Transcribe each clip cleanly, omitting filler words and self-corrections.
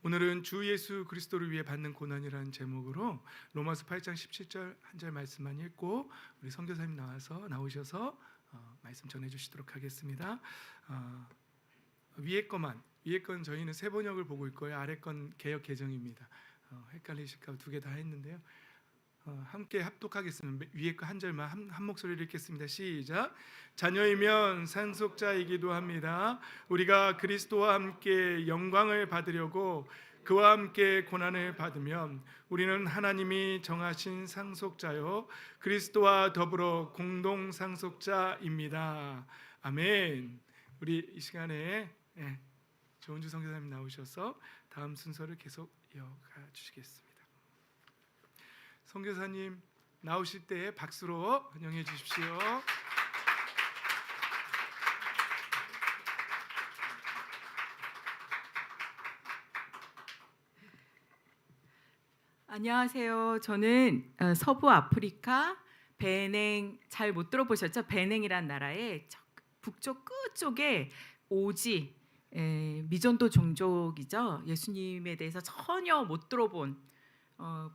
오늘은 주 예수 그리스도를 위해 받는 고난이라는 제목으로 로마서 8장 17절 한 절 말씀만 읽고 우리 선교사님 나오셔서 말씀 전해주시도록 하겠습니다. 위에 건 저희는 새 번역을 보고 있고요. 아래 건 개역 개정입니다. 헷갈리실까 두 개 다 했는데요. 함께 합독하겠습니다. 위에 거 한 절만 한 목소리로 읽겠습니다. 시작. 자녀이면 상속자이기도 합니다. 우리가 그리스도와 함께 영광을 받으려고 그와 함께 고난을 받으면 우리는 하나님이 정하신 상속자요 그리스도와 더불어 공동 상속자입니다. 아멘. 우리 이 시간에 조은주 선교사님 나오셔서 다음 순서를 계속 이어가 주시겠습니다. 선교사님 나오실 때 박수로 환영해 주십시오. 안녕하세요. 저는 서부 아프리카 베냉, 잘 못 들어보셨죠? 베냉이란 나라의 북쪽 끝쪽에 오지 미전도 종족이죠. 예수님에 대해서 전혀 못 들어본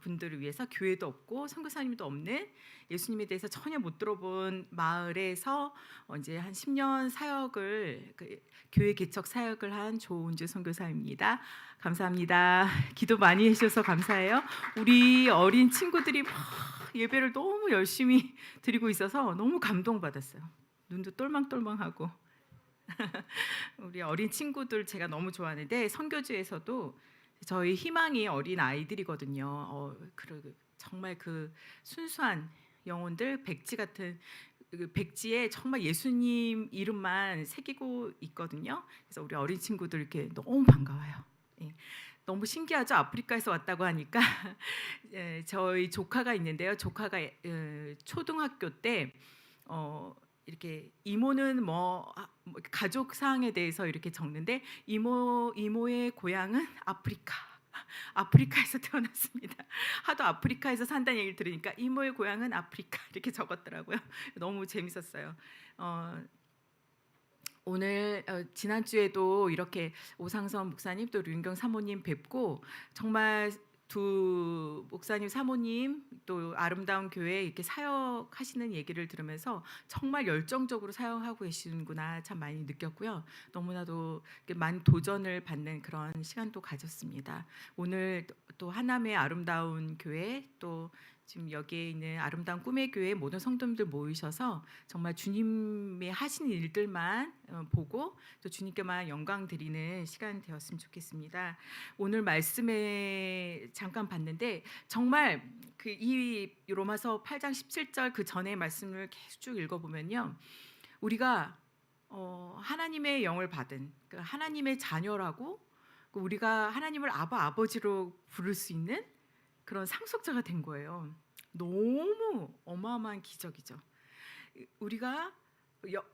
분들을 위해서 교회도 없고 선교사님도 없는 예수님에 대해서 전혀 못 들어본 마을에서 이제 한 10년 사역을 교회 개척 사역을 한 조은주 선교사입니다. 감사합니다. 기도 많이 해주셔서 감사해요. 우리 어린 친구들이 막 예배를 너무 열심히 드리고 있어서 너무 감동받았어요. 눈도 똘망똘망하고 우리 어린 친구들 제가 너무 좋아하는데 선교지에서도 저희 희망이 어린 아이들이거든요. 정말 그 순수한 영혼들, 백지 같은 백지에 정말 예수님 이름만 새기고 있거든요. 그래서 우리 어린 친구들 이렇게 너무 반가워요. 너무 신기하죠? 아프리카에서 왔다고 하니까 저희 조카가 있는데요. 조카가 초등학교 때 이렇게 이모는 가족 사항에 대해서 이렇게 적는데 이모의 고향은 아프리카에서 태어났습니다. 하도 아프리카에서 산다는 얘기를 들으니까 이모의 고향은 아프리카 이렇게 적었더라고요. 너무 재밌었어요. 오늘 지난주에도 이렇게 오상선 목사님 또 류인경 사모님 뵙고 정말 두 목사님 사모님 또 아름다운 교회 이렇게 사역하시는 얘기를 들으면서 정말 열정적으로 사역하고 계시는구나 참 많이 느꼈고요. 너무나도 많은 도전을 받는 그런 시간도 가졌습니다. 오늘 또 하남의 아름다운 교회 또 지금 여기에 있는 아름다운 꿈의 교회 모든 성도님들 모이셔서 정말 주님이 하신 일들만 보고 또 주님께만 영광 드리는 시간 되었으면 좋겠습니다. 오늘 말씀에 잠깐 봤는데 정말 이 로마서 8장 17절 그 전의 말씀을 계속 쭉 읽어보면요, 우리가 하나님의 영을 받은 하나님의 자녀라고 우리가 하나님을 아버지로 부를 수 있는 그런 상속자가 된 거예요. 너무 어마어마한 기적이죠. 우리가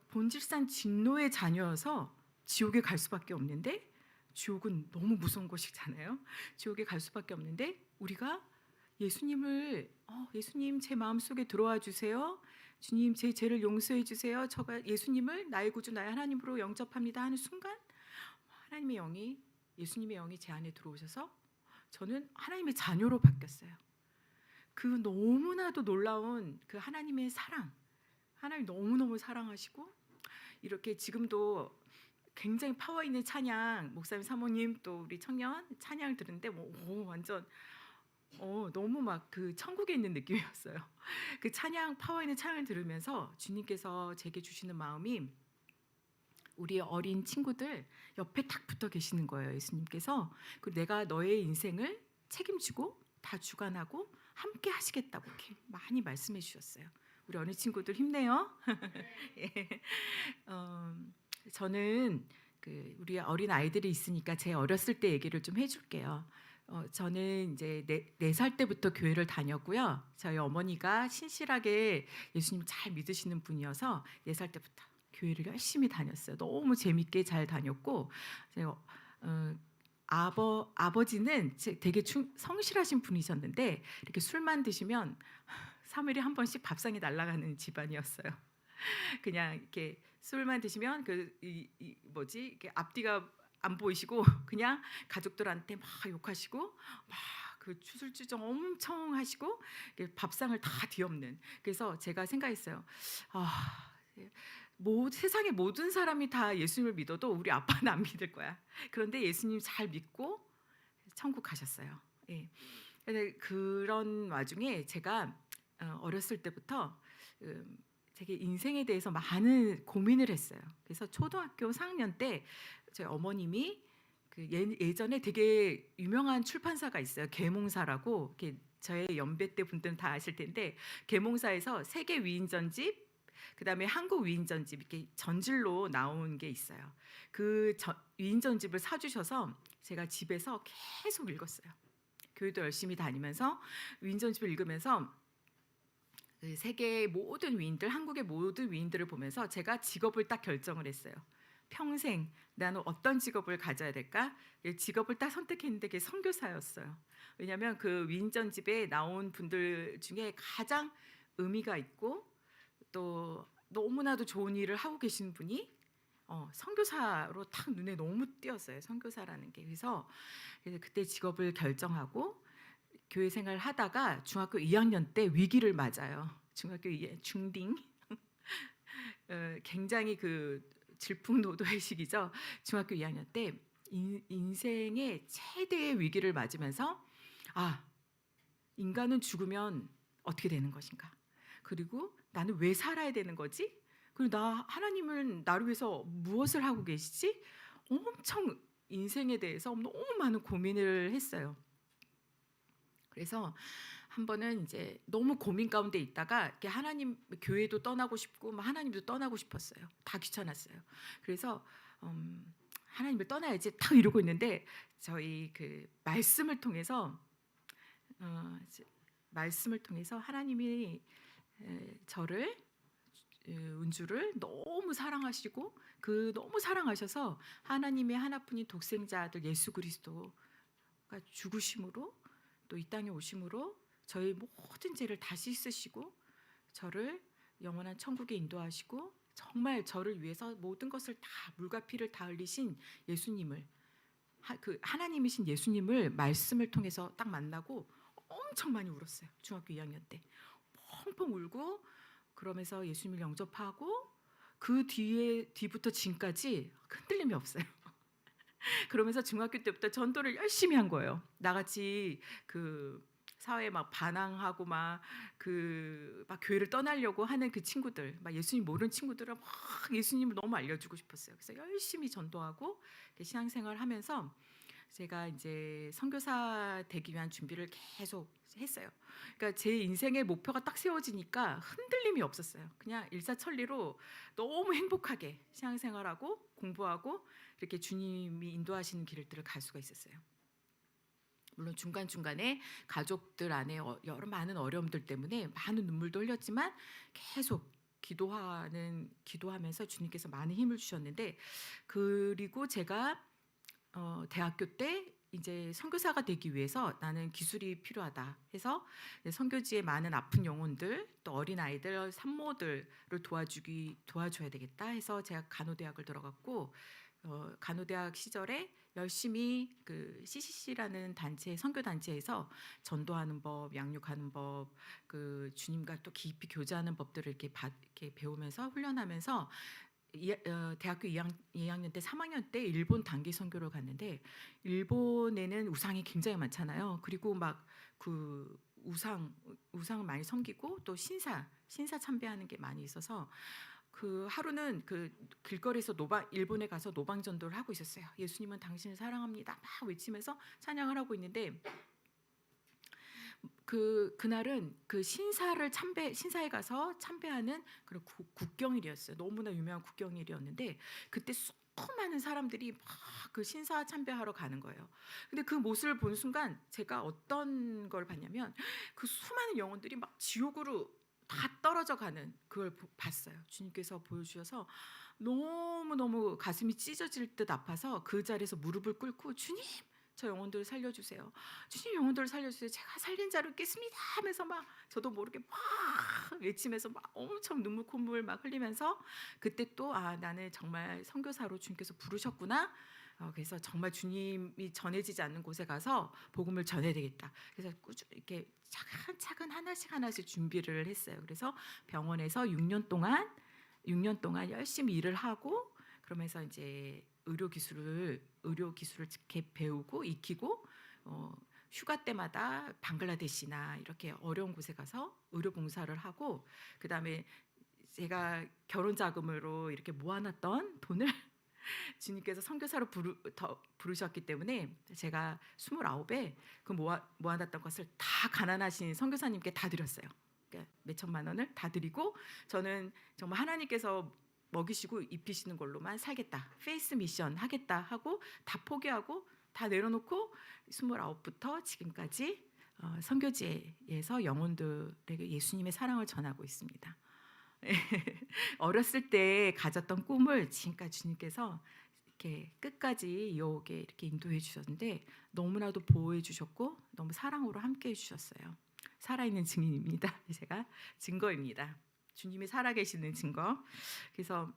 본질상 진노의 자녀여서 지옥에 갈 수밖에 없는데, 지옥은 너무 무서운 곳이잖아요. 지옥에 갈 수밖에 없는데 우리가 예수님 제 마음속에 들어와 주세요. 주님 제 죄를 용서해 주세요. 제가 예수님을 나의 구주 나의 하나님으로 영접합니다 하는 순간 예수님의 영이 제 안에 들어오셔서 저는 하나님의 자녀로 바뀌었어요. 그 너무나도 놀라운 그 하나님의 사랑, 하나님 너무너무 사랑하시고 이렇게 지금도 굉장히 파워 있는 찬양, 목사님 사모님 또 우리 청년 찬양을 들었는데 완전 너무 막 그 천국에 있는 느낌이었어요. 그 찬양, 파워 있는 찬양을 들으면서 주님께서 제게 주시는 마음이 우리 어린 친구들 옆에 딱 붙어 계시는 거예요. 예수님께서 내가 너의 인생을 책임지고 다 주관하고 함께 하시겠다고 이렇게 많이 말씀해 주셨어요. 우리 어린 친구들 힘내요. 예. 저는 우리 어린 아이들이 있으니까 제 어렸을 때 얘기를 좀 해줄게요. 저는 이제 4살 때부터 교회를 다녔고요. 저희 어머니가 신실하게 예수님 잘 믿으시는 분이어서 4살 때부터 교회를 열심히 다녔어요. 너무 재밌게 잘 다녔고, 제가 아버지는 되게 성실하신 분이셨는데 이렇게 술만 드시면 3일에 한 번씩 밥상이 날아가는 집안이었어요. 그냥 이렇게 술만 드시면 이렇게 앞뒤가 안 보이시고 그냥 가족들한테 막 욕하시고 막 그 추술추정 엄청 하시고 밥상을 다 뒤엎는. 그래서 제가 생각했어요. 아, 세상의 모든 사람이 다 예수님을 믿어도 우리 아빠는 안 믿을 거야. 그런데 예수님 잘 믿고 천국 가셨어요. 예. 근데 그런 와중에 제가 어렸을 때부터 되게 인생에 대해서 많은 고민을 했어요. 그래서 초등학교 4학년 때 저희 어머님이 예전에 되게 유명한 출판사가 있어요. 계몽사라고. 저의 연배 때 분들은 다 아실 텐데 계몽사에서 세계 위인전집, 그다음에 한국 위인전집 이렇게 전질로 나온 게 있어요. 그 위인전집을 사주셔서 제가 집에서 계속 읽었어요. 교회도 열심히 다니면서 위인전집을 읽으면서 그 세계의 모든 위인들, 한국의 모든 위인들을 보면서 제가 직업을 딱 결정을 했어요. 평생 나는 어떤 직업을 가져야 될까? 직업을 딱 선택했는데 그게 선교사였어요. 왜냐하면 그 위인전집에 나온 분들 중에 가장 의미가 있고 또 너무나도 좋은 일을 하고 계신 분이 선교사로 딱 눈에 너무 띄었어요. 선교사라는 게. 그래서 그때 직업을 결정하고 교회 생활을 하다가 중학교 2학년 때 위기를 맞아요. 중학교 2 중딩. 굉장히 그 질풍노도의 시기죠. 중학교 2학년 때 인생의 최대의 위기를 맞으면서 인간은 죽으면 어떻게 되는 것인가? 그리고 나는 왜 살아야 되는 거지? 그리고 하나님은 나를 위해서 무엇을 하고 계시지? 엄청 인생에 대해서 너무 많은 고민을 했어요. 그래서 한 번은 이제 너무 고민 가운데 있다가 하나님 교회도 떠나고 싶고 하나님도 떠나고 싶었어요. 다 귀찮았어요. 그래서 하나님을 떠나야지 딱 이러고 있는데 저희 그 말씀을 통해서 하나님이 저를 은주를 너무 사랑하시고 너무 사랑하셔서 하나님의 하나뿐인 독생자 아들 예수 그리스도가 죽으심으로 또 이 땅에 오심으로 저의 모든 죄를 다 씻으시고 저를 영원한 천국에 인도하시고 정말 저를 위해서 모든 것을 다 물과 피를 다 흘리신 예수님을 하나님이신 예수님을 말씀을 통해서 딱 만나고 엄청 많이 울었어요. 중학교 2학년 때 펑펑 울고 그러면서 예수님을 영접하고 그 뒤부터 지금까지 흔들림이 없어요. 그러면서 중학교 때부터 전도를 열심히 한 거예요. 나같이 그 사회에 막 반항하고 막 교회를 떠나려고 하는 그 친구들, 막 예수님 모르는 친구들은 막 예수님을 너무 알려주고 싶었어요. 그래서 열심히 전도하고 신앙생활을 하면서 제가 이제 선교사 되기 위한 준비를 계속 했어요. 그러니까 제 인생의 목표가 딱 세워지니까 흔들림이 없었어요. 그냥 일사천리로 너무 행복하게 신앙생활하고 공부하고 이렇게 주님이 인도하시는 길들을 갈 수가 있었어요. 물론 중간중간에 가족들 안에 여러 많은 어려움들 때문에 많은 눈물도 흘렸지만 계속 기도하면서 주님께서 많은 힘을 주셨는데 그리고 제가 대학교 때 이제 선교사가 되기 위해서 나는 기술이 필요하다 해서 선교지의 많은 아픈 영혼들 또 어린 아이들 산모들을 도와줘야 되겠다 해서 제가 간호대학을 들어갔고 간호대학 시절에 열심히 그 CCC라는 단체 선교 단체에서 전도하는 법, 양육하는 법, 그 주님과 또 깊이 교제하는 법들을 이렇게 배우면서 훈련하면서 대학교 2학년 때 3학년 때 일본 단기 선교를 갔는데 일본에는 우상이 굉장히 많잖아요. 그리고 막 그 우상을 많이 섬기고 또 신사 참배하는 게 많이 있어서 그 하루는 그 길거리에서 일본에 가서 노방 전도를 하고 있었어요. 예수님은 당신을 사랑합니다. 막 외치면서 찬양을 하고 있는데 그날은 그 신사에 가서 참배하는 그런 국경일이었어요. 너무나 유명한 국경일이었는데 그때 수많은 사람들이 막 그 신사 참배하러 가는 거예요. 근데 그 모습을 본 순간 제가 어떤 걸 봤냐면 그 수많은 영혼들이 막 지옥으로 다 떨어져 가는 그걸 봤어요. 주님께서 보여주셔서 너무너무 가슴이 찢어질 듯 아파서 그 자리에서 무릎을 꿇고 주님 저 영혼들을 살려주세요. 주님 영혼들을 살려주세요. 제가 살린 자를 깼습니다 하면서 막 저도 모르게 막 외치면서 막 엄청 눈물 콧물 막 흘리면서 그때 또 나는 정말 선교사로 주님께서 부르셨구나 그래서 정말 주님이 전해지지 않는 곳에 가서 복음을 전해야 되겠다. 그래서 꾸준히 이렇게 차근차근 하나씩 준비를 했어요. 그래서 병원에서 6년 동안 열심히 일을 하고 그러면서 이제 의료 기술을 이렇게 배우고 익히고 휴가 때마다 방글라데시나 이렇게 어려운 곳에 가서 의료 봉사를 하고 그다음에 제가 결혼 자금으로 이렇게 모아놨던 돈을 주님께서 선교사로 부르셨기 때문에 제가 29에 그 모아놨던 것을 다 가난하신 선교사님께 다 드렸어요. 그러니까 몇 천만 원을 다 드리고 저는 정말 하나님께서 먹이시고 입히시는 걸로만 살겠다. 페이스 미션 하겠다 하고 다 포기하고 다 내려놓고 29부터 지금까지 선교지에서 영혼들에게 예수님의 사랑을 전하고 있습니다. 어렸을 때 가졌던 꿈을 지금까지 주님께서 이렇게 끝까지 이어오게 이렇게 인도해 주셨는데 너무나도 보호해 주셨고 너무 사랑으로 함께 해 주셨어요. 살아있는 증인입니다. 제가 증거입니다. 주님이 살아계시는 증거. 그래서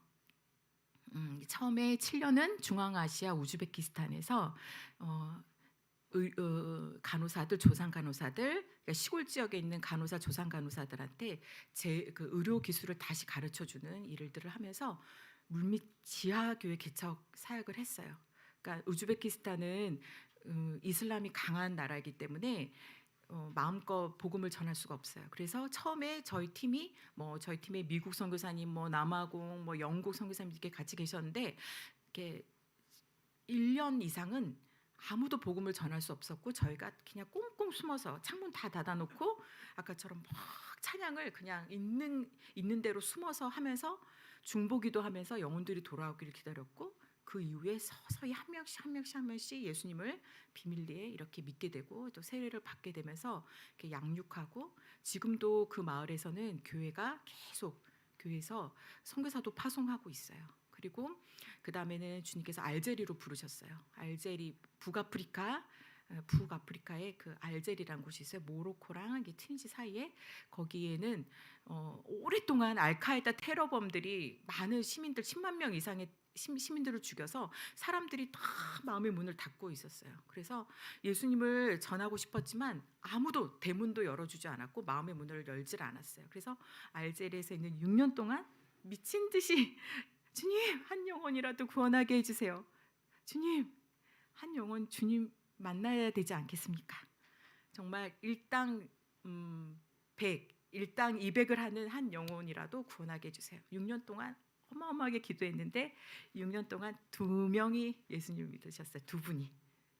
처음에 7년은 중앙아시아 우즈베키스탄에서 간호사들, 조산 간호사들, 그러니까 시골 지역에 있는 간호사, 조산 간호사들한테 그 의료 기술을 다시 가르쳐 주는 일들을 하면서 물밑 지하교회 개척 사역을 했어요. 그러니까 우즈베키스탄은 이슬람이 강한 나라이기 때문에 마음껏 복음을 전할 수가 없어요. 그래서 처음에 저희 팀에 미국 선교사님, 남아공, 영국 선교사님 이렇게 같이 계셨는데 이렇게 1년 이상은 아무도 복음을 전할 수 없었고 저희가 그냥 꽁꽁 숨어서 창문 다 닫아놓고 아까처럼 막 찬양을 그냥 있는 대로 숨어서 하면서 중보기도 하면서 영혼들이 돌아오기를 기다렸고 그 이후에 서서히 한 명씩 예수님을 비밀리에 이렇게 믿게 되고 또 세례를 받게 되면서 이렇게 양육하고 지금도 그 마을에서는 교회가 계속 교회에서 선교사도 파송하고 있어요. 그리고 그 다음에는 주님께서 알제리로 부르셨어요. 알제리 북아프리카의 그 알제리라는 곳이 있어요. 모로코랑 이게 튀니지 사이에 거기에는 오랫동안 알카에다 테러범들이 많은 시민들 10만 명 이상의 시민들을 죽여서 사람들이 다 마음의 문을 닫고 있었어요. 그래서 예수님을 전하고 싶었지만 아무도 대문도 열어주지 않았고 마음의 문을 열질 않았어요. 그래서 알제리에서 있는 6년 동안 미친 듯이 주님 한 영혼이라도 구원하게 해주세요. 주님 한 영혼 주님 만나야 되지 않겠습니까? 정말 일당 100, 일당 200을 하는 한 영혼이라도 구원하게 해주세요. 6년 동안 어마어마하게 기도했는데 6년 동안 2명이 예수님을 믿으셨어요. 2분이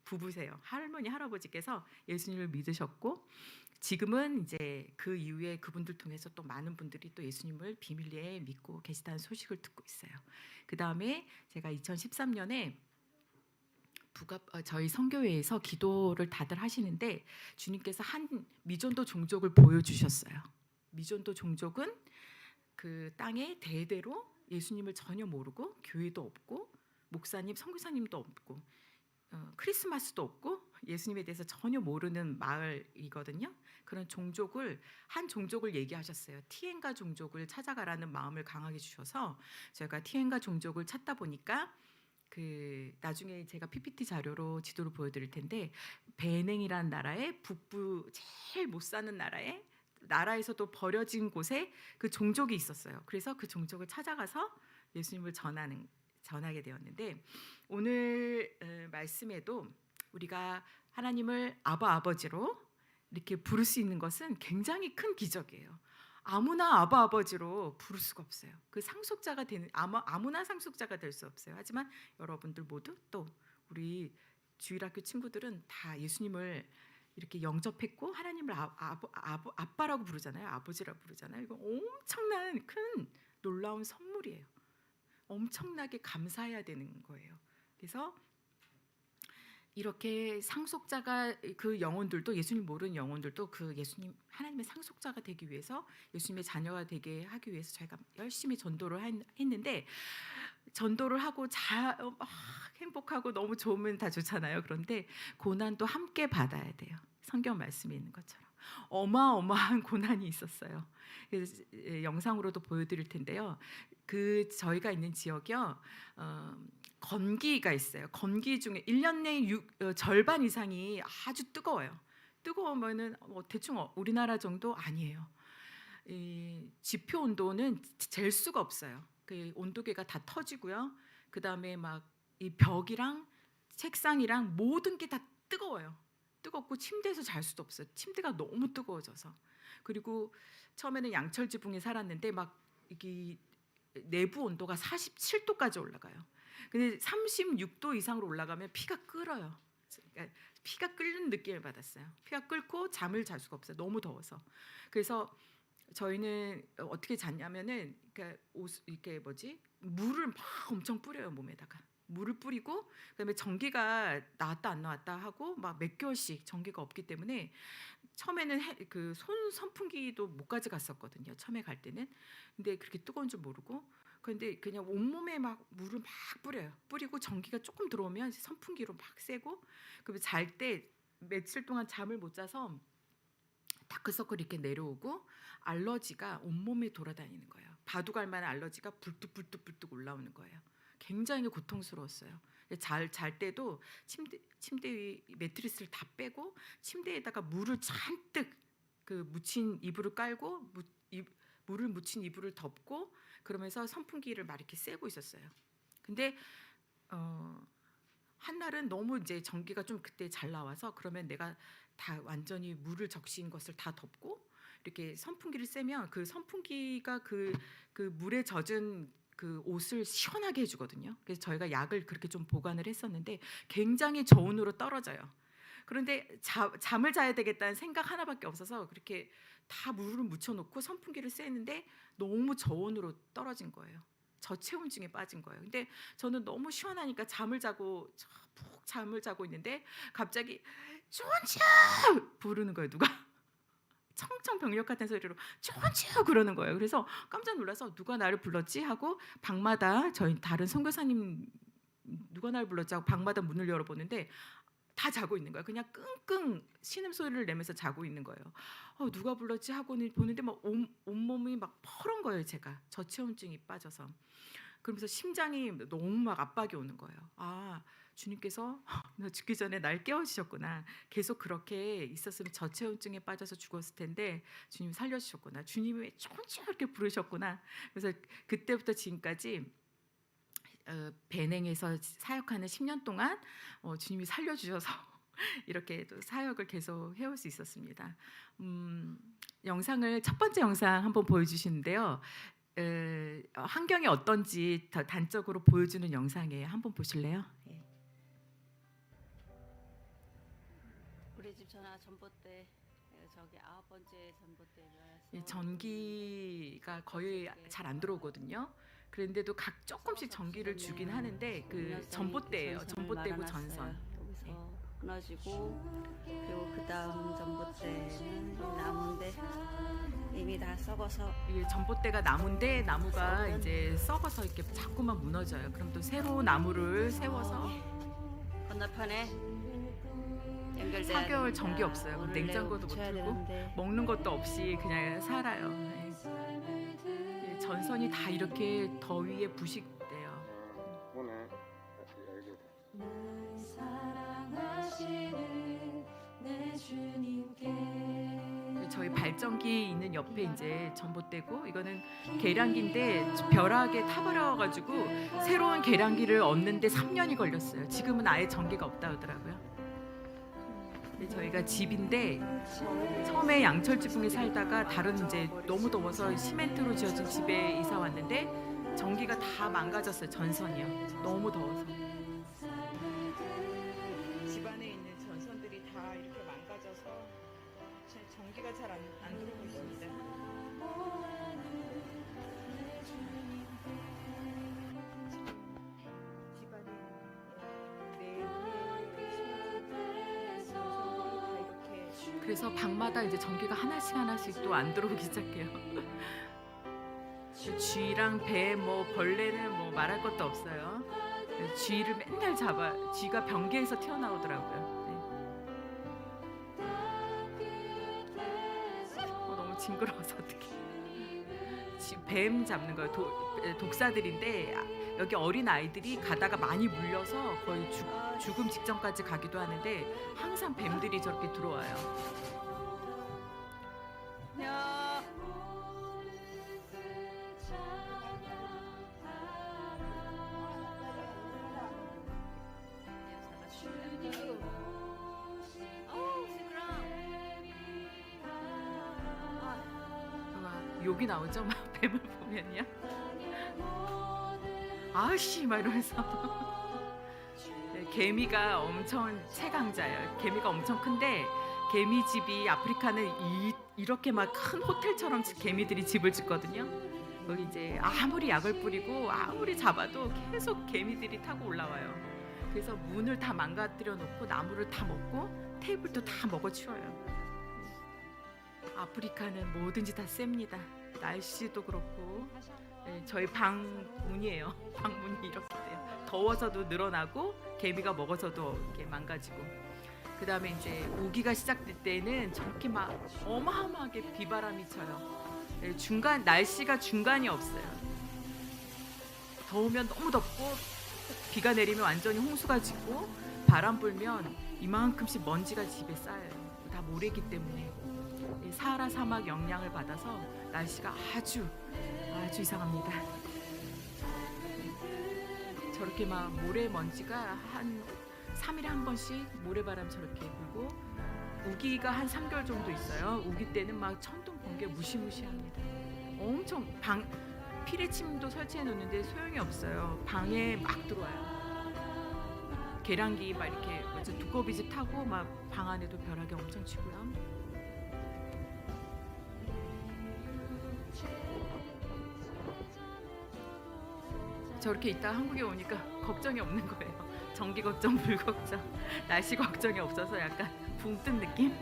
부부세요. 할머니 할아버지께서 예수님을 믿으셨고 지금은 이제 그 이후에 그분들 통해서 또 많은 분들이 또 예수님을 비밀리에 믿고 계시다는 소식을 듣고 있어요. 그 다음에 제가 2013년에 저희 선교회에서 기도를 다들 하시는데 주님께서 한 미전도 종족을 보여주셨어요. 미전도 종족은 그 땅에 대대로 예수님을 전혀 모르고 교회도 없고 목사님, 선교사님도 없고 크리스마스도 없고 예수님에 대해서 전혀 모르는 마을이거든요. 그런 한 종족을 얘기하셨어요. 티엔가 종족을 찾아가라는 마음을 강하게 주셔서 제가 티엔가 종족을 찾다 보니까 그 나중에 제가 PPT 자료로 지도를 보여드릴 텐데 베냉이라는 나라의 북부 제일 못 사는 나라에서도 버려진 곳에 그 종족이 있었어요. 그래서 그 종족을 찾아가서 예수님을 전하게 되었는데 오늘 말씀에도 우리가 하나님을 아버지로 이렇게 부를 수 있는 것은 굉장히 큰 기적이에요. 아무나 아버지로 부를 수가 없어요. 그 상속자가 되는 아무나 상속자가 될 수 없어요. 하지만 여러분들 모두 또 우리 주일학교 친구들은 다 예수님을 이렇게 영접했고 하나님을 아빠라고 부르잖아요. 아버지라고 부르잖아요. 이거 엄청난 큰 놀라운 선물이에요. 엄청나게 감사해야 되는 거예요. 그래서 이렇게 상속자가 그 영혼들도 예수님 모르는 영혼들도 그 예수님 하나님의 상속자가 되기 위해서 예수님의 자녀가 되게 하기 위해서 저희가 열심히 전도를 했는데 전도를 하고 행복하고 너무 좋으면 다 좋잖아요. 그런데 고난도 함께 받아야 돼요. 성경 말씀에 있는 것처럼 어마어마한 고난이 있었어요. 그래서 영상으로도 보여드릴 텐데요. 그 저희가 있는 지역이요. 건기가 있어요. 건기 중에 1년 내 절반 이상이 아주 뜨거워요. 뜨거우면은 대충 우리나라 정도 아니에요. 이 지표 온도는 잴 수가 없어요. 그 온도계가 다 터지고요. 그 다음에 막 이 벽이랑 책상이랑 모든 게 다 뜨거워요. 뜨겁고 침대에서 잘 수도 없어요. 침대가 너무 뜨거워져서. 그리고 처음에는 양철 지붕에 살았는데 막 이게 내부 온도가 47도까지 올라가요. 근데 36도 이상으로 올라가면 피가 끓어요. 그러니까 피가 끓는 느낌을 받았어요. 피가 끓고 잠을 잘 수가 없어요. 너무 더워서. 그래서 저희는 어떻게 잤냐면은 그러니까 이렇게 물을 막 엄청 뿌려요. 몸에다가 물을 뿌리고 그다음에 전기가 나왔다 안 나왔다 하고 막 몇 개월씩 전기가 없기 때문에 처음에는 그 손 선풍기도 못 가져갔었거든요. 처음에 갈 때는. 근데 그렇게 뜨거운 줄 모르고 그런데 그냥 온몸에 막 물을 막 뿌려요. 뿌리고 전기가 조금 들어오면 선풍기로 막 쐬고 그리고 잘 때 며칠 동안 잠을 못 자서 다크서클이 이렇게 내려오고 알러지가 온몸에 돌아다니는 거예요. 바둑알 만한 알러지가 불뚝불뚝 올라오는 거예요. 굉장히 고통스러웠어요. 잘 때도 침대 위 매트리스를 다 빼고 침대에다가 물을 잔뜩 그 묻힌 이불을 깔고 물을 묻힌 이불을 덮고 그러면서 선풍기를 막 이렇게 쐬고 있었어요. 근데 한날은 너무 이제 전기가 좀 그때 잘 나와서 그러면 내가 다 완전히 물을 적신 것을 다 덮고 이렇게 선풍기를 쐬면 그 선풍기가 그 물에 젖은 그 옷을 시원하게 해주거든요. 그래서 저희가 약을 그렇게 좀 보관을 했었는데 굉장히 저온으로 떨어져요. 그런데 잠을 자야 되겠다는 생각 하나밖에 없어서 그렇게 다 물을 묻혀놓고 선풍기를 쐬는데 너무 저온으로 떨어진 거예요. 저체온증에 빠진 거예요. 근데 저는 너무 시원하니까 푹 잠을 자고 있는데 갑자기 조은주 부르는 거예요. 누가 청청병력 같은 소리로 조은주 그러는 거예요. 그래서 깜짝 놀라서 누가 나를 불렀지 하고 방마다 저희 다른 선교사님 누가 나를 불렀지 하고 방마다 문을 열어보는데 다 자고 있는 거예요. 그냥 끙끙 신음소리를 내면서 자고 있는 거예요. 누가 불렀지 하고는 보는데 막 온몸이 막 퍼런 거예요. 제가 저체온증이 빠져서. 그러면서 심장이 너무 막 압박이 오는 거예요. 주님께서 너 죽기 전에 날 깨워주셨구나. 계속 그렇게 있었으면 저체온증에 빠져서 죽었을 텐데 주님이 살려주셨구나. 주님이 왜 천천히 이렇게 부르셨구나. 그래서 그때부터 지금까지 배냉에서 사역하는 10년 동안 주님이 살려주셔서 이렇게 또 사역을 계속 해올 수 있었습니다. 영상을 첫 번째 영상 한번 보여주시는데요. 환경이 어떤지 더 단적으로 보여주는 영상이에요. 한번 보실래요? 예. 우리 집 전화 전봇대 저기 9번째 전봇대가 이 전기가 거의 잘 안 들어오거든요. 그런데도 조금씩 전기를 주긴 하는데 그 전봇대예요. 전봇대고 전선. 여기서 끊어지고 그리고 그 다음 전봇대는 나무인데 이미 다 썩어서 이 전봇대가 나무인데 나무가 이제 썩어서 이렇게 자꾸만 무너져요. 그럼 또 새로 나무를 세워서 건너편에 연결돼야 4개월 됩니다. 전기 없어요. 그럼 오늘 냉장고도 못 붙여야 틀고 되는데 먹는 것도 없이 그냥 살아요. 네. 이 전선이 다 이렇게 더위에 부식돼요. 오늘 저희 발전기 있는 옆에 이제 전봇대고 이거는 계량기인데 벼락에 타버려가지고 새로운 계량기를 얻는데 3년이 걸렸어요. 지금은 아예 전기가 없다 하더라고요. 근데 저희가 집인데 처음에 양철 지붕에 살다가 다른 이제 너무 더워서 시멘트로 지어진 집에 이사 왔는데 전기가 다 망가졌어요. 전선이요. 너무 더워서. 집안에 있는 전선들이 다 이렇게 망가져서 전기가 잘 안 들어오고 있습니다. 집안에 그래서 방마다 이제 전기가 하나씩 또 안 들어오기 시작해요. 쥐랑 배, 벌레는 말할 것도 없어요. 쥐를 맨날 쥐가 변기에서 튀어나오더라고요. 너무 징그러워서 어떡해. 뱀 잡는 거예요. 독사들인데 여기 어린 아이들이 가다가 많이 물려서 거의 죽음 직전까지 가기도 하는데 항상 뱀들이 저렇게 들어와요. 야. 어우, 시끄러워. 막 욕이 나오죠. 막 뱀을 보면요. 아씨 막 이러면서 네, 개미가 엄청 최강자예요. 개미가 엄청 큰데 개미 집이 아프리카는 이렇게 막 큰 호텔처럼 개미들이 집을 짓거든요. 거기 이제 아무리 약을 뿌리고 아무리 잡아도 계속 개미들이 타고 올라와요. 그래서 문을 다 망가뜨려 놓고 나무를 다 먹고 테이블도 다 먹어치워요. 아프리카는 뭐든지 다 셉니다. 날씨도 그렇고. 네, 저희 방 문이에요. 방 문이 이렇게 돼요. 더워서도 늘어나고 개미가 먹어서도 이렇게 망가지고. 그 다음에 이제 우기가 시작될 때는 저렇게 막 어마어마하게 비바람이 쳐요. 네, 날씨가 중간이 없어요. 더우면 너무 덥고 비가 내리면 완전히 홍수가 지고 바람 불면 이만큼씩 먼지가 집에 쌓여요. 다 모래기 때문에 이 사하라 사막 영향을 받아서 날씨가 아주 이상합니다. 저렇게 막 모래 먼지가 한 3일에 한 번씩 모래바람 저렇게 불고 우기가 한 3개월 정도 있어요. 우기 때는 막 천둥 번개 무시무시합니다. 엄청 피레침도 설치해 놓는데 소용이 없어요. 방에 막 들어와요. 계량기 막 이렇게 두꺼비 집 타고 막 방 안에도 벼락이 엄청 치고요. 저렇게 있다 한국에 오니까 걱정이 없는 거예요. 전기 걱정, 불 걱정, 날씨 걱정이 없어서 약간 붕 뜬 느낌?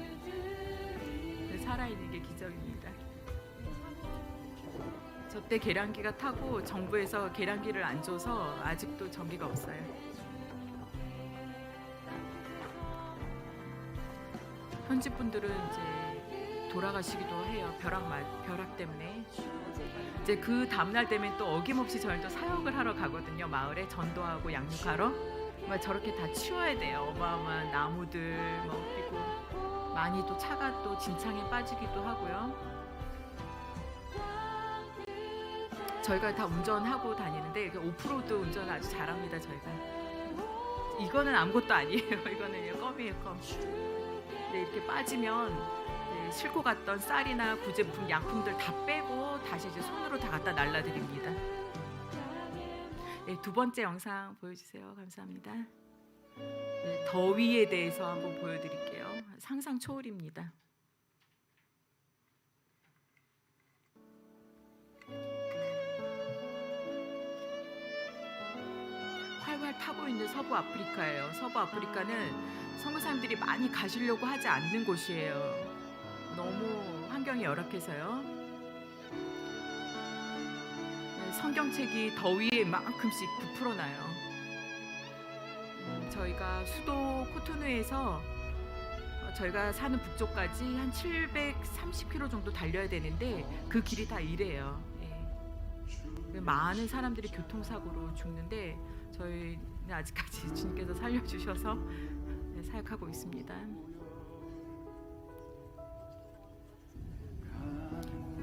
살아있는 게 기적입니다. 저 때 계량기가 타고 정부에서 계량기를 안 줘서 아직도 전기가 없어요. 현지 분들은 이제 돌아가시기도 해요. 벼락 때문에. 이제 그 다음날 되면 또 어김없이 저희도 사역을 하러 가거든요. 마을에 전도하고 양육하러. 저렇게 다 치워야 돼요. 어마어마한 나무들 그리고 많이 또 차가 또 진창에 빠지기도 하고요. 저희가 다 운전하고 다니는데 오프로드 운전 아주 잘합니다. 저희가. 이거는 아무것도 아니에요. 이거는 껌이에요. 껌. 근데 이렇게 빠지면 싣고 갔던 쌀이나 구제품, 약품들 다 빼고 다시 이제 손으로 다 갖다 날라드립니다. 네, 두 번째 영상 보여주세요. 감사합니다. 네, 더위에 대해서 한번 보여드릴게요. 상상 초월입니다. 활활 타고 있는 서부 아프리카예요. 서부 아프리카는 선교사님들이 많이 가시려고 하지 않는 곳이에요. 너무 환경이 열악해서요. 성경책이 더위에 만큼씩 부풀어 나요. 저희가 수도 코토누에서 저희가 사는 북쪽까지 한 730km 정도 달려야 되는데 그 길이 다 이래요. 많은 사람들이 교통사고로 죽는데 저희는 아직까지 주님께서 살려주셔서 사역하고 있습니다.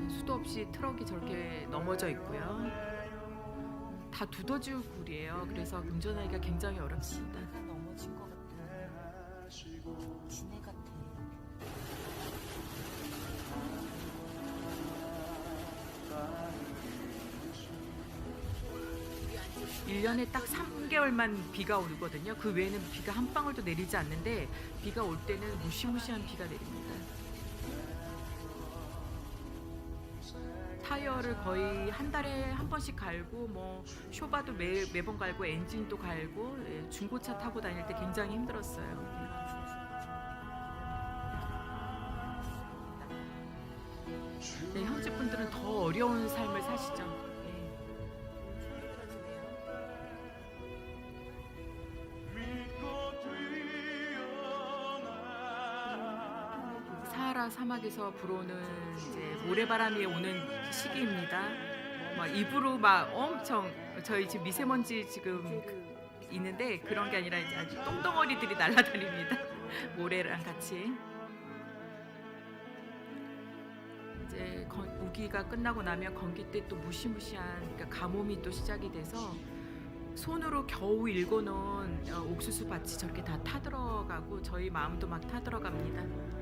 수도 없이 트럭이 저렇게 넘어져 있고요. 다 두더지 굴이에요. 그래서 운전하기가 굉장히 어렵습니다. 넘어진 것 같아. 지네 같아. 1년에 딱 3개월만 비가 오거든요. 그 외에는 비가 한 방울도 내리지 않는데 비가 올 때는 무시무시한 비가 내립니다. 타이어를 거의 한 달에 한 번씩 갈고 쇼바도 매번 갈고 엔진도 갈고 중고차 타고 다닐 때 굉장히 힘들었어요. 네, 현지 분들은 더 어려운 삶을 사시죠. 사하라 사막에서 불어오는 이제 모래바람이 오는 시기입니다. 막 입으로 막 엄청 저희 지금 미세먼지 지금 있는데 그런 게 아니라 이제 아주 똥덩어리들이 날아다닙니다. 모래랑 같이. 이제 우기가 끝나고 나면 건기 때 또 무시무시한 그러니까 가뭄이 또 시작이 돼서 손으로 겨우 일궈놓은 옥수수 밭이 저렇게 다 타들어가고 저희 마음도 막 타들어갑니다.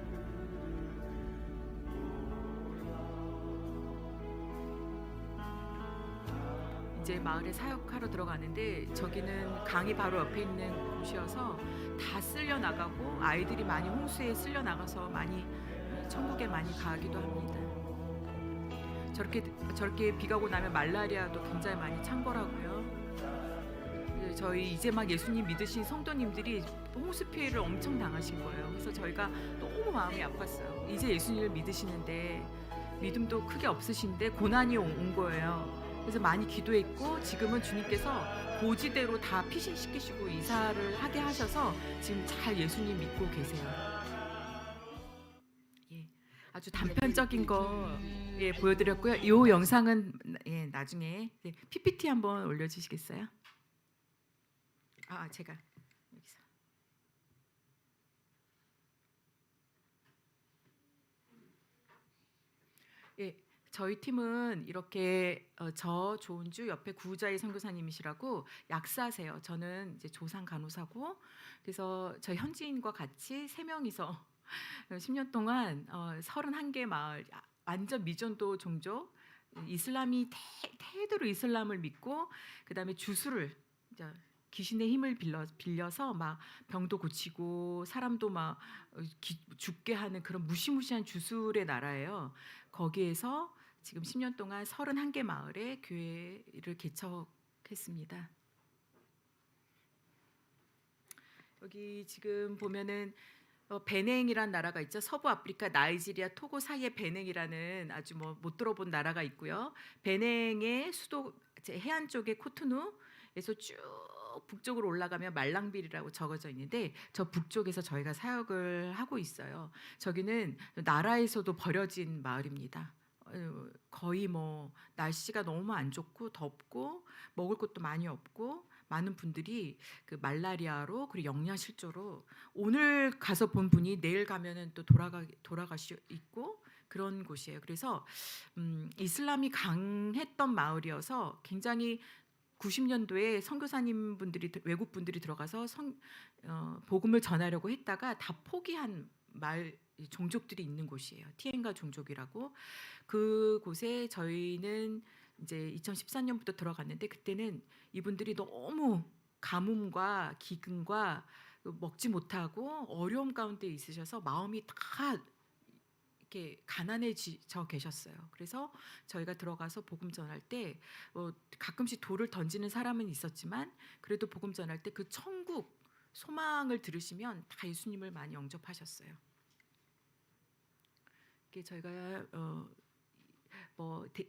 이제 마을에 사역하러 들어가는데 저기는 강이 바로 옆에 있는 곳이어서 다 쓸려 나가고 아이들이 많이 홍수에 쓸려 나가서 많이 천국에 많이 가기도 합니다. 저렇게 비가 오고 나면 말라리아도 굉장히 많이 창궐하고요. 저희 이제 막 예수님 믿으신 성도님들이 홍수 피해를 엄청 당하신 거예요. 그래서 저희가 너무 마음이 아팠어요. 이제 예수님을 믿으시는데 믿음도 크게 없으신데 고난이 온 거예요. 그래서 많이 기도했고 지금은 주님께서 고지대로 다 피신시키시고 이사를 하게 하셔서 지금 잘 예수님 믿고 계세요. 예, 아주 단편적인 거 예, 보여드렸고요. 이 영상은 예, 나중에 PPT 한번 올려주시겠어요? 제가 여기서 예. 저희 팀은 이렇게 저 조은주 옆에 구자희 선교사님이시라고 약사세요. 저는 이제 조상 간호사고 그래서 저희 현지인과 같이 3명이서 10년 동안 31개 마을 완전 미전도 종족 이슬람이 태도로 이슬람을 믿고 그다음에 주술을 이제 귀신의 힘을 빌려서 막 병도 고치고 사람도 막 죽게 하는 그런 무시무시한 주술의 나라예요. 거기에서 지금 10년 동안 31개 마을에 교회를 개척했습니다. 여기 지금 보면은 베냉이라는 나라가 있죠. 서부 아프리카 나이지리아 토고 사이에 베냉이라는 아주 못 들어본 나라가 있고요. 베냉의 수도 해안 쪽에 코토누에서 쭉 북쪽으로 올라가면 말랑빌이라고 적어져 있는데 저 북쪽에서 저희가 사역을 하고 있어요. 저기는 나라에서도 버려진 마을입니다. 거의 날씨가 너무 안 좋고 덥고 먹을 것도 많이 없고 많은 분들이 그 말라리아로 그리고 영양실조로 오늘 가서 본 분이 내일 가면은 또 돌아가시 있고 그런 곳이에요. 그래서 이슬람이 강했던 마을이어서 굉장히 90년도에 선교사님 분들이 외국 분들이 들어가서 복음을 전하려고 했다가 다 포기한 종족들이 있는 곳이에요. 티엔가 종족이라고. 그곳에 저희는 이제 2014년부터 들어갔는데 그때는 이분들이 너무 가뭄과 기근과 먹지 못하고 어려움 가운데 있으셔서 마음이 다 이렇게 가난해져 계셨어요. 그래서 저희가 들어가서 복음 전할 때 가끔씩 돌을 던지는 사람은 있었지만 그래도 복음 전할 때 그 천국 소망을 들으시면 다 예수님을 많이 영접하셨어요. 이게 저희가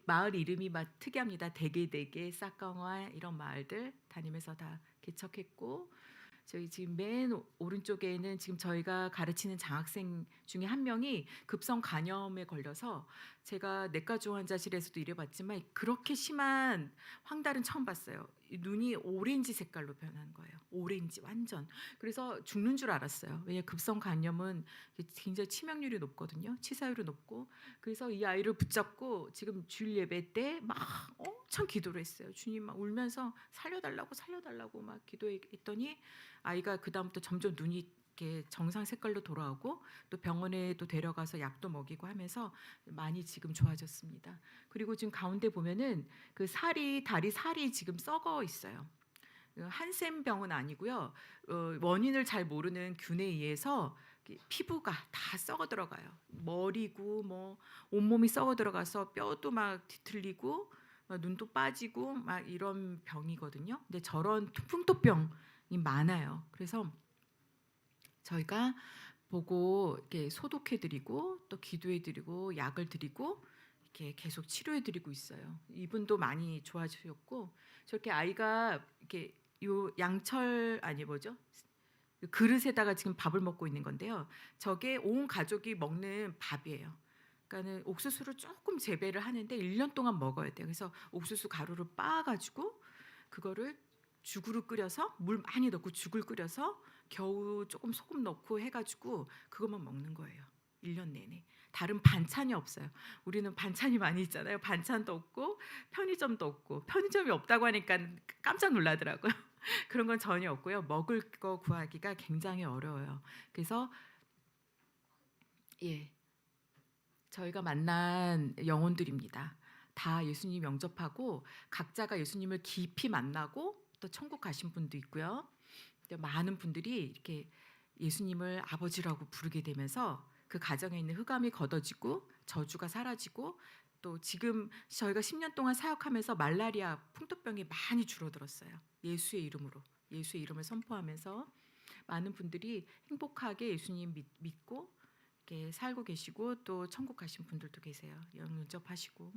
마을 이름이 막 특이합니다. 대게대게, 싹강화 이런 마을들 다니면서 다 개척했고 저희 지금 맨 오른쪽에는 지금 저희가 가르치는 장학생 중에 한 명이 급성 간염에 걸려서 제가 내과 중환자실에서도 일해봤지만 그렇게 심한 황달은 처음 봤어요. 눈이 오렌지 색깔로 변한 거예요. 오렌지 완전. 그래서 죽는 줄 알았어요. 왜냐하면 급성 간염은 굉장히 치명률이 높거든요. 치사율이 높고. 그래서 이 아이를 붙잡고 지금 주일 예배 때 막 엄청 기도를 했어요. 주님 막 울면서 살려달라고 막 기도했더니 아이가 그 다음부터 점점 눈이 이렇게 정상 색깔로 돌아오고 또 병원에 또 데려가서 약도 먹이고 하면서 많이 지금 좋아졌습니다. 그리고 지금 가운데 보면은 그 다리 살이 지금 썩어 있어요. 한센병은 아니고요. 원인을 잘 모르는 균에 의해서 피부가 다 썩어 들어가요. 머리고 온몸이 썩어 들어가서 뼈도 막 뒤틀리고 눈도 빠지고 막 이런 병이거든요. 근데 저런 풍토병이 많아요. 그래서 저희가 보고 이렇게 소독해드리고 또 기도해드리고 약을 드리고 이렇게 계속 치료해드리고 있어요. 이분도 많이 좋아지셨고 저렇게 아이가 이렇게 요 양철 그릇에다가 지금 밥을 먹고 있는 건데요. 저게 온 가족이 먹는 밥이에요. 그러니까는 옥수수를 조금 재배를 하는데 1년 동안 먹어야 돼요. 그래서 옥수수 가루를 빻아가지고 그거를 죽으로 끓여서 물 많이 넣고 죽을 끓여서 겨우 조금 소금 넣고 해가지고 그것만 먹는 거예요. 1년 내내. 다른 반찬이 없어요. 우리는 반찬이 많이 있잖아요. 반찬도 없고 편의점도 없고 편의점이 없다고 하니까 깜짝 놀라더라고요. 그런 건 전혀 없고요. 먹을 거 구하기가 굉장히 어려워요. 그래서 예, 저희가 만난 영혼들입니다. 다 예수님 영접하고 각자가 예수님을 깊이 만나고 또 천국 가신 분도 있고요. 많은 분들이 이렇게 예수님을 아버지라고 부르게 되면서 그 가정에 있는 흑암이 걷어지고 저주가 사라지고 또 지금 저희가 10년 동안 사역하면서 말라리아 풍토병이 많이 줄어들었어요. 예수의 이름으로 예수의 이름을 선포하면서 많은 분들이 행복하게 예수님 믿고 이렇게 살고 계시고 또 천국 가신 분들도 계세요. 영접하시고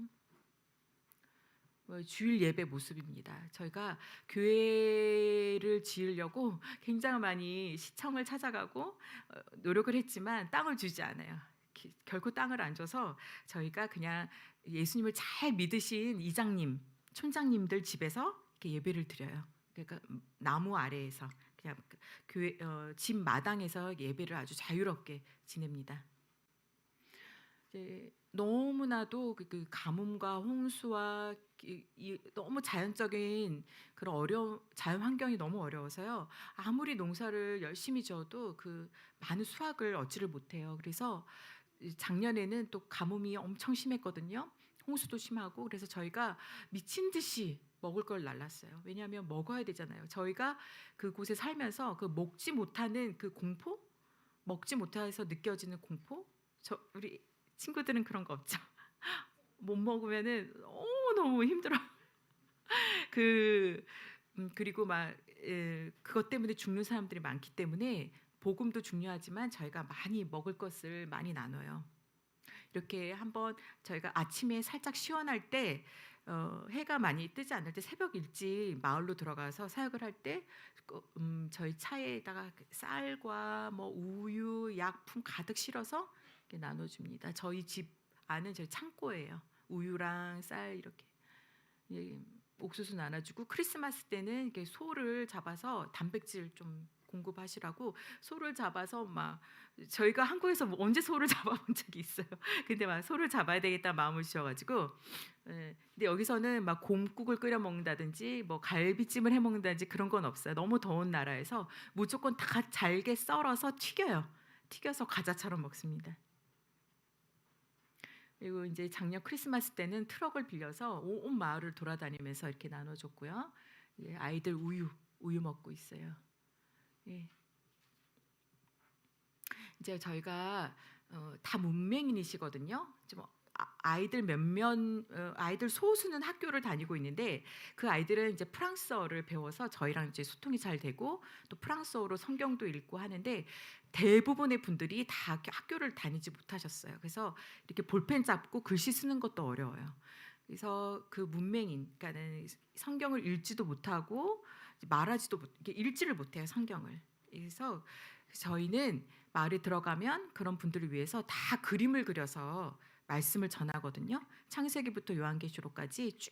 주일 예배 모습입니다. 저희가 교회를 지으려고 굉장히 많이 시청을 찾아가고 노력을 했지만 땅을 주지 않아요. 결코 땅을 안 줘서 저희가 그냥 예수님을 잘 믿으신 이장님, 촌장님들 집에서 이렇게 예배를 드려요. 그러니까 나무 아래에서 그냥 교회 집 마당에서 예배를 아주 자유롭게 지냅니다. 이제 너무나도 그 가뭄과 홍수와 너무 자연적인 그런 자연 환경이 너무 어려워서요. 아무리 농사를 열심히 지어도 그 많은 수확을 얻지를 못해요. 그래서 작년에는 또 가뭄이 엄청 심했거든요. 홍수도 심하고 그래서 저희가 미친 듯이 먹을 걸 날랐어요. 왜냐하면 먹어야 되잖아요. 저희가 그곳에 살면서 그 먹지 못하는 그 공포, 먹지 못해서 느껴지는 공포, 우리 친구들은 그런 거 없죠. 못 먹으면은 너무 힘들어. 그리고 막 그것 때문에 죽는 사람들이 많기 때문에 복음도 중요하지만 저희가 많이 먹을 것을 많이 나눠요. 이렇게 한번 저희가 아침에 살짝 시원할 때 해가 많이 뜨지 않을 때 새벽 일찍 마을로 들어가서 사역을 할 때 저희 차에다가 쌀과 뭐 우유, 약품 가득 실어서 이렇게 나눠줍니다. 저희 집 안은 저희 창고예요. 우유랑 쌀 이렇게 옥수수 나눠주고 크리스마스 때는 이렇게 소를 잡아서 단백질 좀 공급하시라고 소를 잡아서 막 저희가 한국에서 뭐 언제 소를 잡아본 적이 있어요. 근데 막 소를 잡아야 되겠다 마음을 주셔가지고 근데 여기서는 막 곰국을 끓여 먹는다든지 뭐 갈비찜을 해 먹는다든지 그런 건 없어요. 너무 더운 나라에서 무조건 다 잘게 썰어서 튀겨서 과자처럼 먹습니다. 그리고 이제 작년 크리스마스 때는 트럭을 빌려서 온 마을을 돌아다니면서 이렇게 나눠줬고요. 아이들 우유 먹고 있어요. 예. 이제 저희가 다 문맹인이시거든요. 좀 아이들 아이들 소수는 학교를 다니고 있는데 그 아이들은 이제 프랑스어를 배워서 저희랑 이제 소통이 잘 되고 또 프랑스어로 성경도 읽고 하는데 대부분의 분들이 다 학교를 다니지 못하셨어요. 그래서 이렇게 볼펜 잡고 글씨 쓰는 것도 어려워요. 그래서 그 문맹인, 그러니까는 성경을 읽지도 못하고 이렇게 읽지를 못해요, 성경을. 그래서 저희는 마을에 들어가면 그런 분들을 위해서 다 그림을 그려서 말씀을 전하거든요. 창세기부터 요한계시록까지 쭉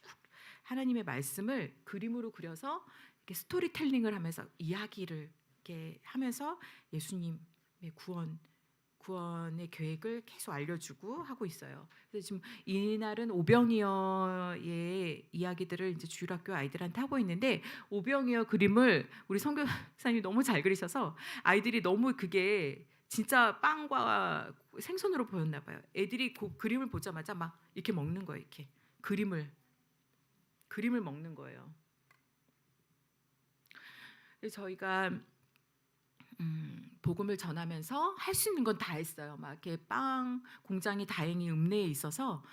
하나님의 말씀을 그림으로 그려서 이렇게 스토리텔링을 하면서 이야기를 이렇게 하면서 예수님의 구원의 계획을 계속 알려주고 하고 있어요. 그래서 지금 이날은 오병이어의 이야기들을 이제 주일학교 아이들한테 하고 있는데 오병이어 그림을 우리 선교사님이 너무 잘 그리셔서 아이들이 너무 그게 진짜 빵과 생선으로 보였나 봐요. 애들이 그 그림을 보자마자 막 이렇게 먹는 거예요. 이렇게 그림을 먹는 거예요. 그래서 저희가 복음을 전하면서 할 수 있는 건 다 했어요. 막 이렇게 빵 공장이 다행히 읍내에 있어서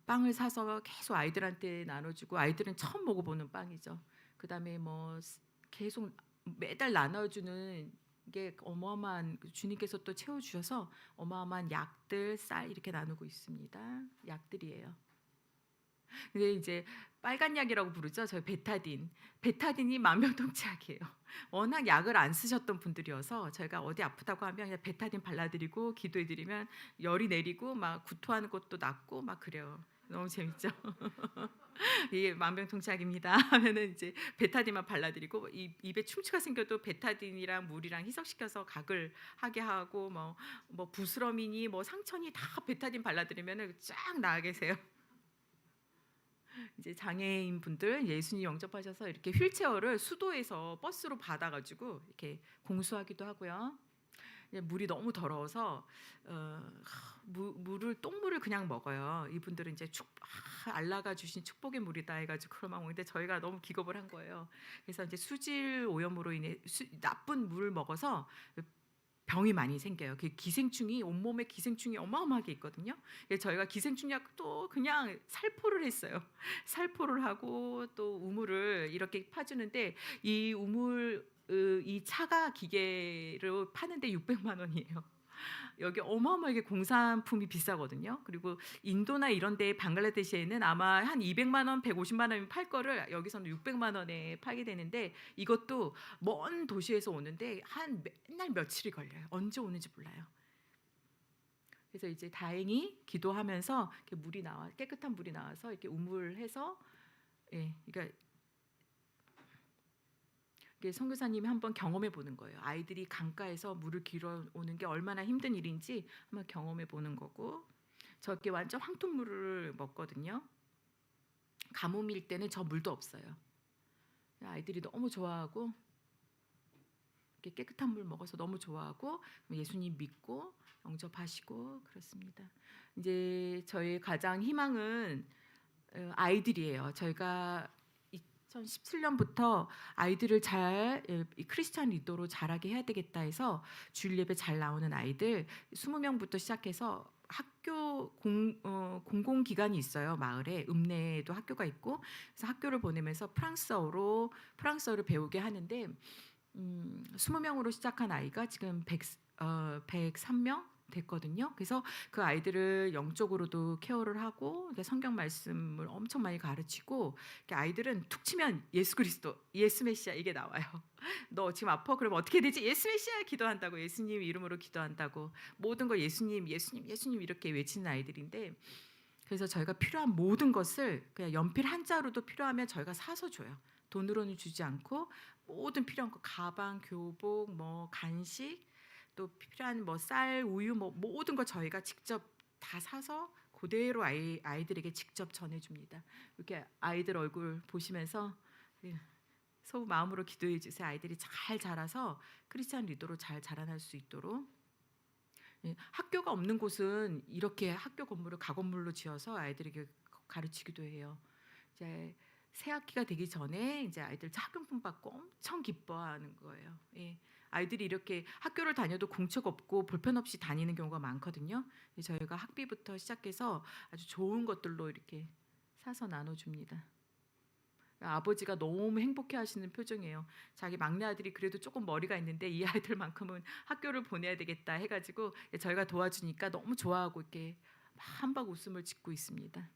빵을 사서 계속 아이들한테 나눠주고 아이들은 처음 먹어보는 빵이죠. 그다음에 뭐 계속 매달 나눠주는 게 어마어마한 주님께서 또 채워주셔서 어마어마한 약들, 쌀 이렇게 나누고 있습니다. 약들이에요. 근데 이제 빨간 약이라고 부르죠. 저희 베타딘. 베타딘이 만병통치약이에요. 워낙 약을 안 쓰셨던 분들이어서 저희가 어디 아프다고 하면 그냥 베타딘 발라드리고 기도해드리면 열이 내리고 막 구토하는 것도 낫고 막 그래요. 너무 재밌죠. 이게 만병통치약입니다. 하면은 이제 베타딘만 발라드리고 입에 충치가 생겨도 베타딘이랑 물이랑 희석시켜서 각을 하게 하고 뭐 부스럼이니 뭐 상처니 다 베타딘 발라드리면은 쫙 나아 계세요. 이제 장애인 분들 예수님 영접하셔서 이렇게 휠체어를 수도에서 버스로 받아가지고 이렇게 공수하기도 하고요. 이제 물이 너무 더러워서 물을 똥물을 그냥 먹어요. 이분들은 이제 알라가 주신 축복의 물이다 해가지고 그걸 막 먹는데 저희가 너무 기겁을 한 거예요. 그래서 이제 수질 오염으로 인해 나쁜 물을 먹어서 병이 많이 생겨요. 그 기생충이 온몸에 기생충이 어마어마하게 있거든요. 그래서 저희가 기생충약도 그냥 살포를 했어요. 살포를 하고 또 우물을 이렇게 파주는데 이 우물 이 차가 기계로 파는데 600만 원이에요. 여기 어마어마하게 공산품이 비싸거든요. 그리고 인도나 이런 데 방글라데시에는 아마 한 200만 원, 150만 원이면 팔 거를 여기서는 600만 원에 팔게 되는데 이것도 먼 도시에서 오는데 한 맨날 며칠이 걸려요. 언제 오는지 몰라요. 그래서 이제 다행히 기도하면서 이렇게 물이 나와 깨끗한 물이 나와서 이렇게 우물해서 그러니까 선교사님이 한번 경험해 보는 거예요. 아이들이 강가에서 물을 길어 오는 게 얼마나 힘든 일인지 한번 경험해 보는 거고, 저게 완전 황토물을 먹거든요. 가뭄일 때는 저 물도 없어요. 아이들이 너무 좋아하고 이렇게 깨끗한 물 먹어서 너무 좋아하고 예수님 믿고 영접하시고 그렇습니다. 이제 저희 가장 희망은 아이들이에요. 저희가 2017년부터 아이들을 잘 크리스찬 리더로 자라게 해야 되겠다 해서 주일 예배 잘 나오는 아이들 20명부터 시작해서 학교 공공 기관이 있어요. 마을에 읍내에도 학교가 있고 그래서 학교를 보내면서 프랑스어를 배우게 하는데 20명으로 시작한 아이가 지금 103명 됐거든요. 그래서 그 아이들을 영적으로도 케어를 하고 성경 말씀을 엄청 많이 가르치고 아이들은 툭 치면 예수 그리스도, 예수 메시아 이게 나와요. 너 지금 아파? 그럼 어떻게 되지? 예수 메시아 기도한다고, 예수님 이름으로 기도한다고, 모든 걸 예수님, 예수님, 예수님 이렇게 외치는 아이들인데 그래서 저희가 필요한 모든 것을 그냥 연필 한 자루도 필요하면 저희가 사서 줘요. 돈으로는 주지 않고 모든 필요한 거 가방, 교복, 뭐 간식 또 필요한 뭐 쌀, 우유 뭐 모든 거 저희가 직접 다 사서 그대로 아이들에게 직접 전해줍니다. 이렇게 아이들 얼굴 보시면서 소 마음으로 기도해 주세요. 아이들이 잘 자라서 크리스찬 리더로 잘 자라날 수 있도록. 학교가 없는 곳은 이렇게 학교 건물을 가건물로 지어서 아이들에게 가르치기도 해요. 이제 새 학기가 되기 전에 이제 아이들 학용품 받고 엄청 기뻐하는 거예요. 아이들이 이렇게 학교를 다녀도 공책 없고 볼펜 없이 다니는 경우가 많거든요. 저희가 학비부터 시작해서 아주 좋은 것들로 이렇게 사서 나눠줍니다. 아버지가 너무 행복해하시는 표정이에요. 자기 막내 아들이 그래도 조금 머리가 있는데 이 아이들만큼은 학교를 보내야 되겠다 해가지고 저희가 도와주니까 너무 좋아하고 이렇게 한박 웃음을 짓고 있습니다.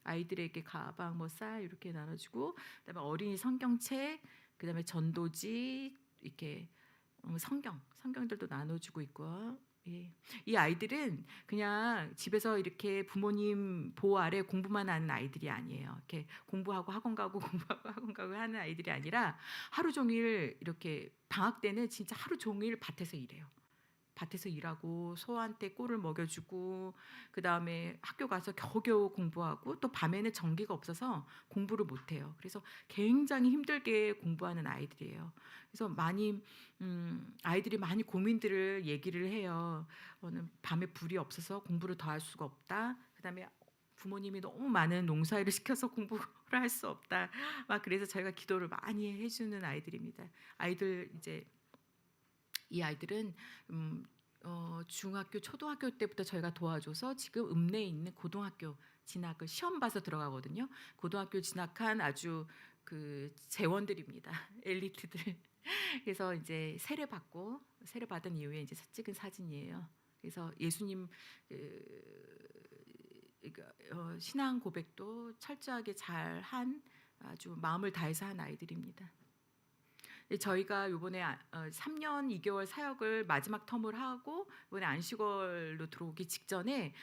아이들에게 가방, 뭐 쌀 이렇게 나눠주고, 그다음에 어린이 성경책, 그다음에 전도지 이렇게 성경들도 나눠주고 있고요. 이 아이들은 그냥 집에서 이렇게 부모님 보호 아래 공부만 하는 아이들이 아니에요. 이렇게 공부하고 학원 가고 공부하고 학원 가고 하는 아이들이 아니라 하루 종일 이렇게 방학 때는 진짜 하루 종일 밭에서 일해요. 밭에서 일하고 소한테 꿀을 먹여주고 그 다음에 학교 가서 겨우겨우 공부하고 또 밤에는 전기가 없어서 공부를 못해요. 그래서 굉장히 힘들게 공부하는 아이들이에요. 그래서 아이들이 많이 고민들을 얘기를 해요. 밤에 불이 없어서 공부를 더 할 수가 없다. 그 다음에 부모님이 너무 많은 농사일을 시켜서 공부를 할 수 없다. 막 그래서 저희가 기도를 많이 해주는 아이들입니다. 이 아이들은 중학교, 초등학교 때부터 저희가 도와줘서 지금 읍내에 있는 고등학교 진학을 시험 봐서 들어가거든요. 고등학교 진학한 아주 그 재원들입니다. 엘리트들. 그래서 이제 세례 받은 이후에 이제 찍은 사진이에요. 그래서 예수님 신앙 고백도 철저하게 잘한 아주 마음을 다해서 한 아이들입니다. 저희가 이번에 3년 2개월 사역을 마지막 텀을 하고 이번에 안식월로 들어오기 직전에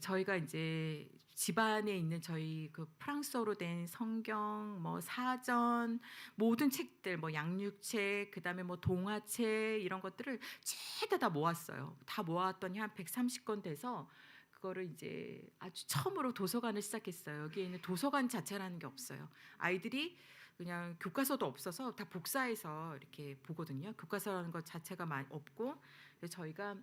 저희가 이제 집안에 있는 저희 그 프랑스어로 된 성경, 뭐 사전, 모든 책들, 뭐 양육책, 그다음에 뭐 동화책 이런 것들을 죄다 다 모았어요. 다 모았더니 한 130권 돼서 그거를 이제 아주 처음으로 도서관을 시작했어요. 여기에는 도서관 자체라는 게 없어요. 아이들이 그냥 교과서도 없어서 다 복사해서 이렇게 보거든요. 교과서라는 것 자체가 많이 없고 그래서 저희가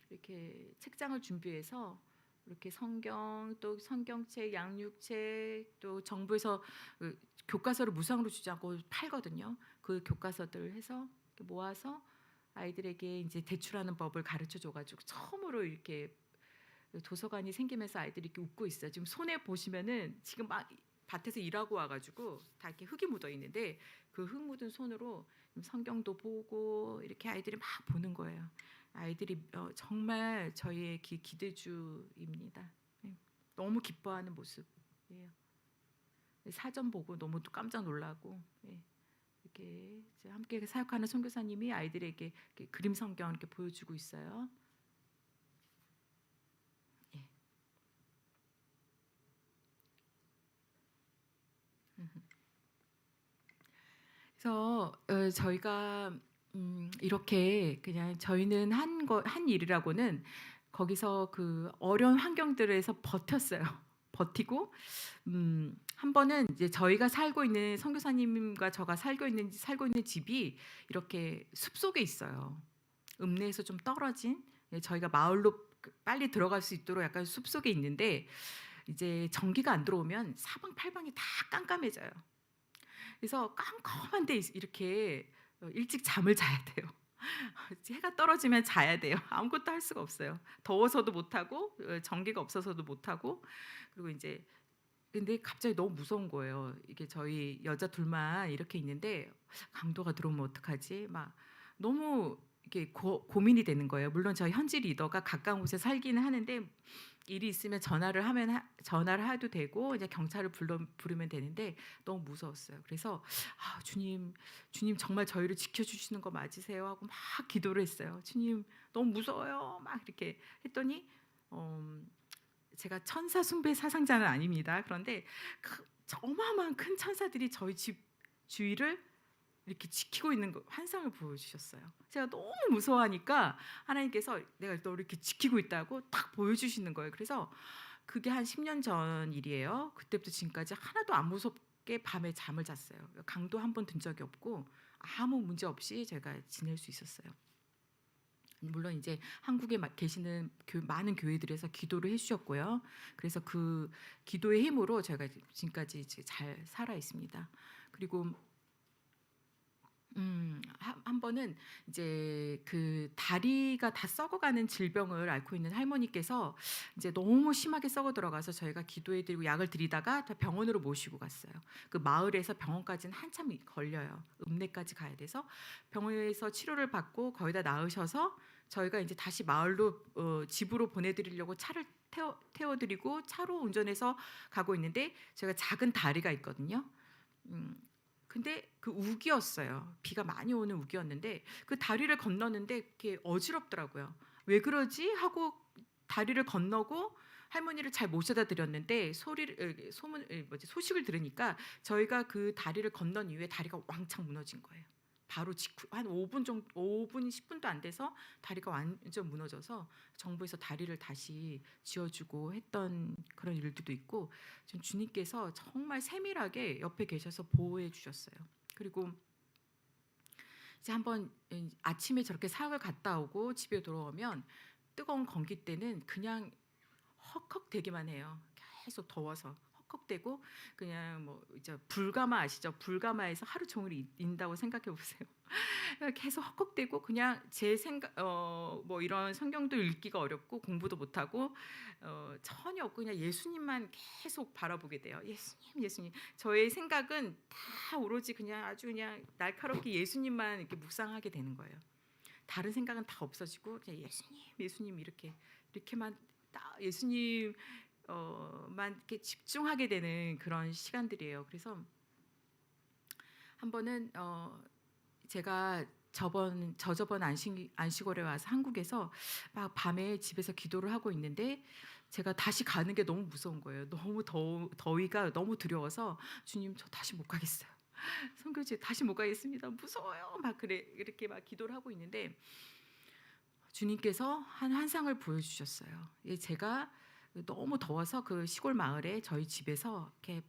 이렇게 책장을 준비해서 이렇게 성경 또 성경책, 양육책 또 정부에서 그 교과서를 무상으로 주지 않고 팔거든요. 그 교과서들 해서 이렇게 모아서 아이들에게 이제 대출하는 법을 가르쳐 줘가지고 처음으로 이렇게 도서관이 생기면서 아이들이 이렇게 웃고 있어요. 지금 손에 보시면은 지금 막 밭에서 일하고 와가지고 다 이렇게 흙이 묻어 있는데 그 흙 묻은 손으로 성경도 보고 이렇게 아이들이 막 보는 거예요. 아이들이 정말 저희의 기대주입니다. 너무 기뻐하는 모습이에요. 사전 보고 너무 또 깜짝 놀라고 이렇게 함께 사역하는 선교사님이 아이들에게 이렇게 그림 성경 이렇게 보여주고 있어요. 그래서 저희가 이렇게 그냥 저희는 한 일이라고는 거기서 그 어려운 환경들에서 버텼어요. 버티고 한 번은 이제 저희가 살고 있는 선교사님과 저가 살고 있는 집이 이렇게 숲 속에 있어요. 읍내에서 좀 떨어진 저희가 마을로 빨리 들어갈 수 있도록 약간 숲 속에 있는데 이제 전기가 안 들어오면 사방팔방이 다 깜깜해져요. 그래서 깜깜한데 이렇게 일찍 잠을 자야 돼요. 해가 떨어지면 자야 돼요. 아무것도 할 수가 없어요. 더워서도 못 하고 전기가 없어서도 못 하고 그리고 이제 근데 갑자기 너무 무서운 거예요. 이게 저희 여자 둘만 이렇게 있는데 강도가 들어오면 어떡하지? 막 너무 이게 고민이 되는 거예요. 물론 저희 현지 리더가 가까운 곳에 살기는 하는데 일이 있으면 전화를 해도 되고 이제 경찰을 부르면 되는데 너무 무서웠어요. 그래서 주님 정말 저희를 지켜주시는 거 맞으세요? 하고 막 기도를 했어요. 주님 너무 무서워요. 막 이렇게 했더니 제가 천사 숭배 사상자는 아닙니다. 그런데 어마어마한 큰 천사들이 저희 집 주위를 이렇게 지키고 있는 환상을 보여주셨어요. 제가 너무 무서워하니까 하나님께서 내가 너를 이렇게 지키고 있다고 딱 보여주시는 거예요. 그래서 그게 한 10년 전 일이에요. 그때부터 지금까지 하나도 안 무섭게 밤에 잠을 잤어요. 강도 한 번 든 적이 없고 아무 문제 없이 제가 지낼 수 있었어요. 물론 이제 한국에 계시는 많은 교회들에서 기도를 해주셨고요. 그래서 그 기도의 힘으로 제가 지금까지 잘 살아 있습니다. 그리고 한 번은 이제 그 다리가 다 썩어가는 질병을 앓고 있는 할머니께서 이제 너무 심하게 썩어 들어가서 저희가 기도해드리고 약을 드리다가 병원으로 모시고 갔어요. 그 마을에서 병원까지는 한참 걸려요. 읍내까지 가야 돼서 병원에서 치료를 받고 거의 다 나으셔서 저희가 이제 다시 마을로 집으로 보내드리려고 차를 태워드리고 차로 운전해서 가고 있는데 제가 작은 다리가 있거든요. 근데 그 우기였어요. 비가 많이 오는 우기였는데 그 다리를 건너는데 이렇게 어지럽더라고요. 왜 그러지 하고 다리를 건너고 할머니를 잘 모셔다 드렸는데 소식을 들으니까 저희가 그 다리를 건넌 이후에 다리가 왕창 무너진 거예요. 바로 직후 한 5분 10분도 안 돼서 다리가 완전 무너져서 정부에서 다리를 다시 지어주고 했던 그런 일들도 있고 지금 주님께서 정말 세밀하게 옆에 계셔서 보호해 주셨어요. 그리고 이제 한번 아침에 저렇게 사역을 갔다 오고 집에 돌아오면 뜨거운 건기 때는 그냥 헉헉대기만 해요. 계속 더워서 헉헉대고 그냥 뭐 이제 불가마 아시죠? 불가마에서 하루 종일 인다고 생각해 보세요. 계속 헉헉대고 그냥 제 생각 뭐 이런 성경도 읽기가 어렵고 공부도 못 하고 전혀 없고 그냥 예수님만 계속 바라보게 돼요. 예수님. 저의 생각은 다 오로지 그냥 아주 그냥 날카롭게 예수님만 이렇게 묵상하게 되는 거예요. 다른 생각은 다 없어지고 그냥 예수님 이렇게만 예수님 만 이렇게 집중하게 되는 그런 시간들이에요. 그래서 한 번은 제가 저저번 안식월에 와서 한국에서 막 밤에 집에서 기도를 하고 있는데 제가 다시 가는 게 너무 무서운 거예요. 너무 더위가 너무 두려워서 주님 저 다시 못 가겠어요. 선교지에 다시 못 가겠습니다. 무서워요. 막 이렇게 막 기도를 하고 있는데 주님께서 한 환상을 보여주셨어요. 제가 너무 더워서 그 시골 마을에 저희 집에서 이렇게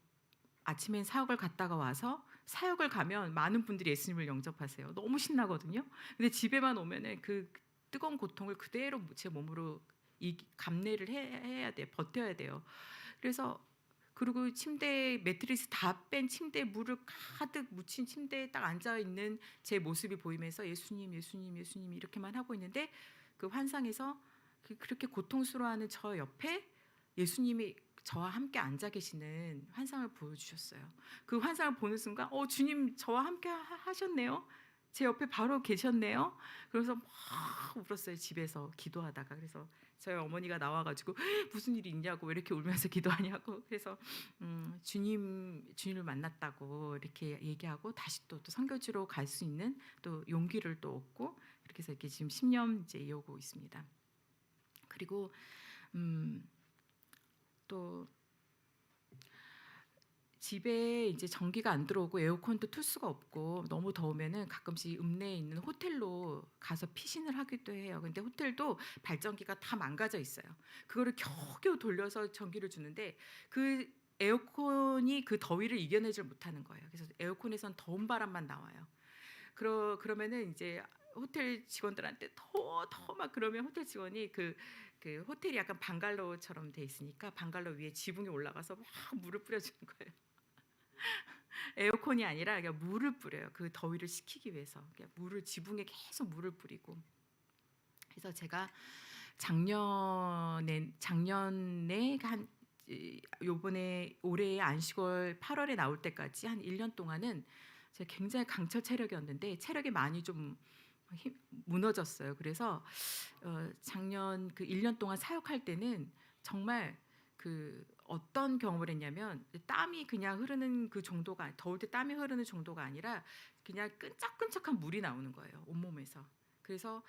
아침엔 사역을 갔다가 와서 사역을 가면 많은 분들이 예수님을 영접하세요. 너무 신나거든요. 근데 집에만 오면은 그 뜨거운 고통을 그대로 제 몸으로 감내를 해야 돼, 버텨야 돼요. 그래서 그리고 침대 매트리스 다 뺀 침대에 물을 가득 묻힌 침대에 딱 앉아 있는 제 모습이 보이면서 예수님, 예수님, 예수님 이렇게만 하고 있는데 그 환상에서 그렇게 고통스러워하는 저 옆에 예수님이 저와 함께 앉아 계시는 환상을 보여주셨어요. 그 환상을 보는 순간, 주님 저와 함께 하셨네요. 제 옆에 바로 계셨네요. 그래서 막 울었어요. 집에서 기도하다가. 그래서 저희 어머니가 나와가지고 무슨 일이 있냐고 왜 이렇게 울면서 기도하냐고. 그래서 주님을 만났다고 이렇게 얘기하고 다시 또 선교지로 갈 수 있는 또 용기를 또 얻고 그렇게 해서 이렇게 지금 10년 이제 이어오고 있습니다. 그리고 또 집에 이제 전기가 안 들어오고 에어컨도 틀 수가 없고 너무 더우면은 가끔씩 읍내에 있는 호텔로 가서 피신을 하기도 해요. 근데 호텔도 발전기가 다 망가져 있어요. 그거를 겨우겨우 돌려서 전기를 주는데 그 에어컨이 그 더위를 이겨내질 못하는 거예요. 그래서 에어컨에선 더운 바람만 나와요. 그러면은 이제 호텔 직원들한테 더 막 그러면 호텔 직원이 그 호텔이 약간 방갈로처럼 돼 있으니까 방갈로 위에 지붕에 올라가서 막 물을 뿌려주는 거예요. 에어컨이 아니라 그냥 물을 뿌려요. 그 더위를 식히기 위해서 그냥 지붕에 계속 물을 뿌리고. 그래서 제가 작년에 한 요번에 올해 안식월 8월에 나올 때까지 한 1년 동안은 제가 굉장히 강철 체력이었는데 체력이 많이 좀 무너졌어요. 그래서 작년 그 1년 동안 사역할 때는 정말 그 어떤 경험을 했냐면 땀이 그냥 흐르는 그 정도가 더울 때 땀이 흐르는 정도가 아니라 그냥 끈적끈적한 물이 나오는 거예요. 온몸에서. 그래서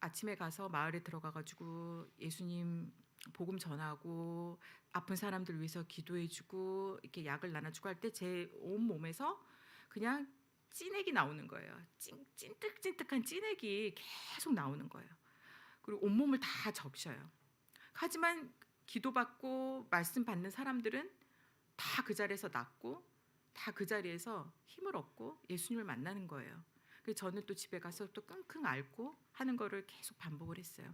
아침에 가서 마을에 들어가 가지고 예수님 복음 전하고 아픈 사람들 위해서 기도해주고 이렇게 약을 나눠주고 할 때 제 온 몸에서 그냥 찐액이 나오는 거예요. 찐득찐득한 찐액이 계속 나오는 거예요. 그리고 온몸을 다 적셔요. 하지만 기도받고 말씀 받는 사람들은 다 그 자리에서 낫고 다 그 자리에서 힘을 얻고 예수님을 만나는 거예요. 그래서 저는 또 집에 가서 또 끙끙 앓고 하는 거를 계속 반복을 했어요.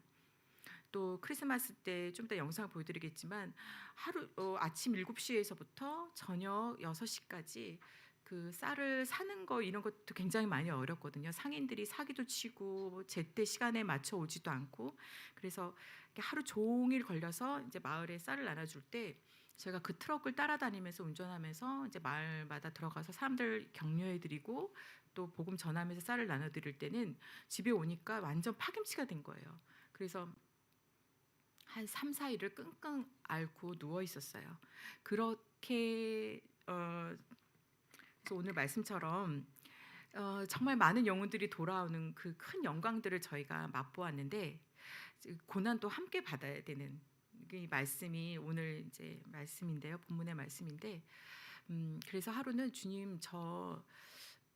또 크리스마스 때 좀 이따 영상을 보여드리겠지만 하루 아침 7시에서부터 저녁 6시까지 그 쌀을 사는 거 이런 것도 굉장히 많이 어렵거든요. 상인들이 사기도 치고 제때 시간에 맞춰 오지도 않고 그래서 하루 종일 걸려서 이제 마을에 쌀을 나눠줄 때 제가 그 트럭을 따라다니면서 운전하면서 이제 마을마다 들어가서 사람들 격려해드리고 또 복음 전하면서 쌀을 나눠드릴 때는 집에 오니까 완전 파김치가 된 거예요. 그래서 한 3, 4일을 끙끙 앓고 누워 있었어요. 그렇게 그래서 오늘 말씀처럼 정말 많은 영혼들이 돌아오는 그 큰 영광들을 저희가 맛보았는데 고난도 함께 받아야 되는 이 말씀이 오늘 이제 말씀인데요. 본문의 말씀인데 그래서 하루는 주님 저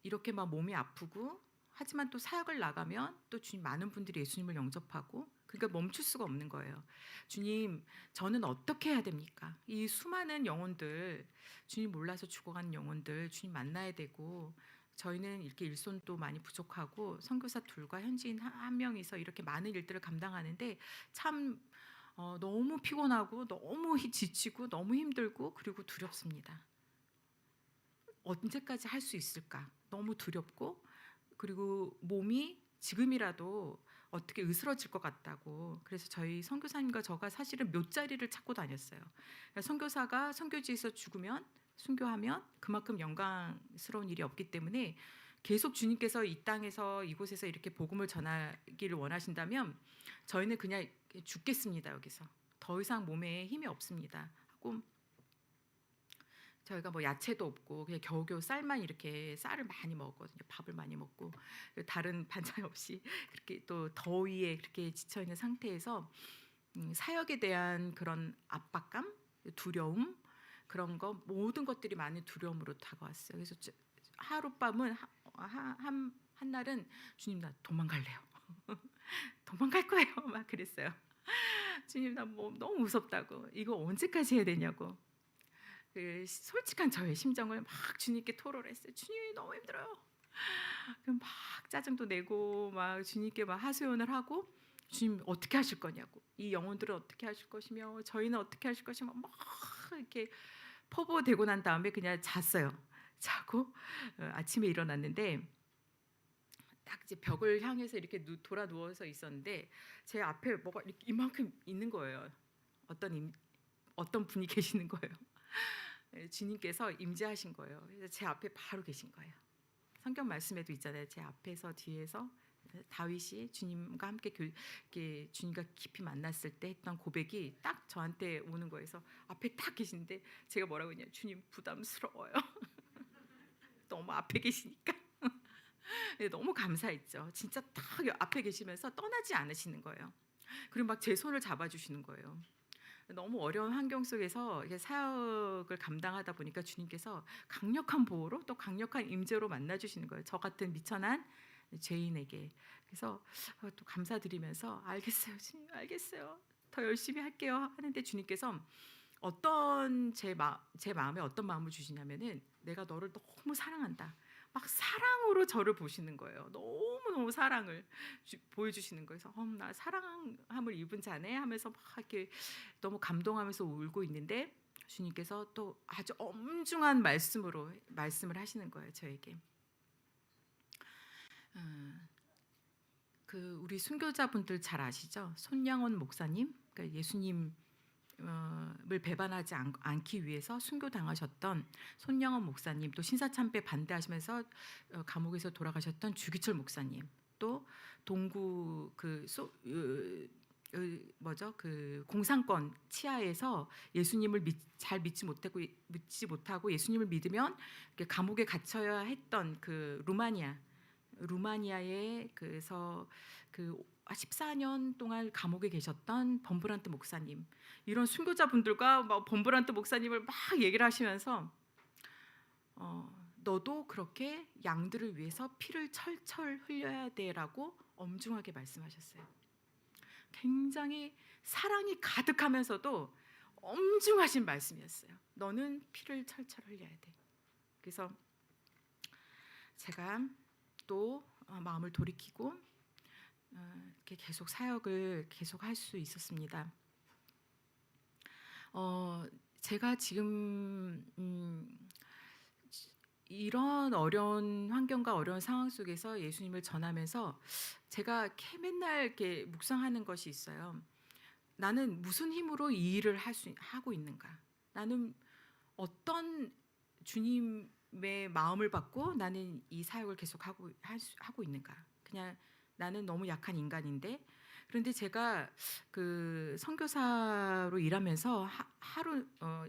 이렇게 막 몸이 아프고 하지만 또 사역을 나가면 또 주님 많은 분들이 예수님을 영접하고 그러니까 멈출 수가 없는 거예요. 주님 저는 어떻게 해야 됩니까? 이 수많은 영혼들 주님 몰라서 죽어가는 영혼들 주님 만나야 되고 저희는 이렇게 일손도 많이 부족하고 선교사 둘과 현지인 한 명이서 이렇게 많은 일들을 감당하는데 참 너무 피곤하고 너무 지치고 너무 힘들고 그리고 두렵습니다. 언제까지 할 수 있을까? 너무 두렵고 그리고 몸이 지금이라도 어떻게 으스러질 것 같다고. 그래서 저희 선교사님과 저가 사실은 묫자리를 찾고 다녔어요. 그러니까 선교사가 선교지에서 죽으면 순교하면 그만큼 영광스러운 일이 없기 때문에 계속 주님께서 이 땅에서 이곳에서 이렇게 복음을 전하기를 원하신다면 저희는 그냥 죽겠습니다. 여기서 더 이상 몸에 힘이 없습니다 하고 저희가 뭐 야채도 없고 그냥 겨우겨우 쌀만 이렇게 쌀을 많이 먹었거든요. 밥을 많이 먹고 다른 반찬 없이 그렇게 또 더위에 그렇게 지쳐 있는 상태에서 사역에 대한 그런 압박감, 두려움 그런 거 모든 것들이 많은 두려움으로 다가왔어요. 그래서 하룻밤은 한 날은 주님 나 도망갈래요. 도망갈 거예요. 막 그랬어요. 주님 나 뭐 너무 무섭다고 이거 언제까지 해야 되냐고. 그 솔직한 저의 심정을 막 주님께 토로를 했어요. 주님 너무 힘들어요. 그럼 막 짜증도 내고 막 주님께 막 하소연을 하고 주님 어떻게 하실 거냐고 이 영혼들은 어떻게 하실 것이며 저희는 어떻게 하실 것이며 막 이렇게 포보되고 난 다음에 그냥 잤어요. 자고 아침에 일어났는데 딱 이제 벽을 향해서 이렇게 돌아 누워서 있었는데 제 앞에 뭐가 이렇게 이만큼 있는 거예요. 어떤 분이 계시는 거예요. 주님께서 임재하신 거예요. 그래서 제 앞에 바로 계신 거예요. 성경 말씀에도 있잖아요. 제 앞에서 뒤에서 다윗이 주님과 함께 이렇게 주님과 깊이 만났을 때 했던 고백이 딱 저한테 오는 거예요. 그래서 앞에 딱 계시는데 제가 뭐라고 했냐? 주님 부담스러워요. 너무 앞에 계시니까. 너무 감사했죠. 진짜 딱 앞에 계시면서 떠나지 않으시는 거예요. 그리고 막 제 손을 잡아주시는 거예요. 너무 어려운 환경 속에서 이렇게 사역을 감당하다 보니까 주님께서 강력한 보호로 또 강력한 임재로 만나주시는 거예요. 저 같은 미천한 죄인에게. 그래서 또 감사드리면서 알겠어요, 주님, 알겠어요. 더 열심히 할게요. 하는데 주님께서 제 마음에 어떤 마음을 주시냐면은 내가 너를 너무 사랑한다. 막 사랑으로 저를 보시는 거예요. 너무너무 사랑을 보여주시는 거예요. 그래서 나 사랑함을 입은 자네 하면서 막 이렇게 너무 감동하면서 울고 있는데 주님께서 또 아주 엄중한 말씀을 하시는 거예요. 저에게. 그 우리 순교자분들 잘 아시죠? 손양원 목사님, 그러니까 예수님을 배반하지 않기 위해서 순교당하셨던 손양원 목사님, 또 신사참배 반대하시면서 감옥에서 돌아가셨던 주기철 목사님, 또 동구 그 공산권 치하에서 예수님을 잘 믿지 못하고 예수님을 믿으면 감옥에 갇혀야 했던 그 루마니아에 그래서 그 14년 동안 감옥에 계셨던 범브란트 목사님, 이런 순교자분들과 막 범브란트 목사님을 막 얘기를 하시면서 너도 그렇게 양들을 위해서 피를 철철 흘려야 돼라고 엄중하게 말씀하셨어요. 굉장히 사랑이 가득하면서도 엄중하신 말씀이었어요. 너는 피를 철철 흘려야 돼. 그래서 제가 또 마음을 돌이키고 이렇게 계속 사역을 계속할 수 있었습니다. 제가 지금 이런 어려운 환경과 어려운 상황 속에서 예수님을 전하면서 제가 맨날 이렇게 묵상하는 것이 있어요. 나는 무슨 힘으로 이 일을 하고 있는가? 나는 어떤 주님의 마음을 받고 나는 이 사역을 계속 하고 있는가? 그냥 나는 너무 약한 인간인데, 그런데 제가 그 선교사로 일하면서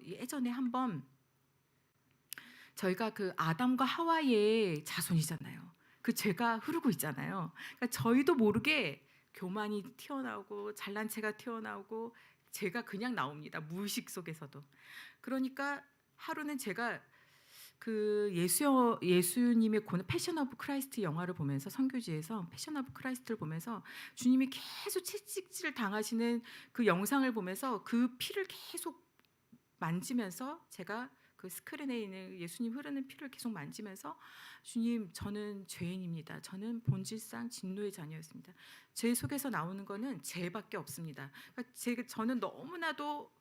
예전에 한번 저희가 그 아담과 하와의 자손이잖아요. 그 죄가 흐르고 있잖아요. 그러니까 저희도 모르게 교만이 튀어나오고 잘난 체가 튀어나오고 죄가 그냥 나옵니다. 무의식 속에서도. 그러니까 하루는 제가 그 예수님의 패션 오브 크라이스트 영화를 보면서 선교지에서 패션 오브 크라이스트를 보면서 주님이 계속 채찍질 당하시는 그 영상을 보면서 그 피를 계속 만지면서 제가 그 스크린에 있는 예수님 흐르는 피를 계속 만지면서 주님, 저는 죄인입니다. 저는 본질상 진노의 자녀였습니다. 제 속에서 나오는 거는 죄밖에 없습니다. 그러니까 저는 너무나도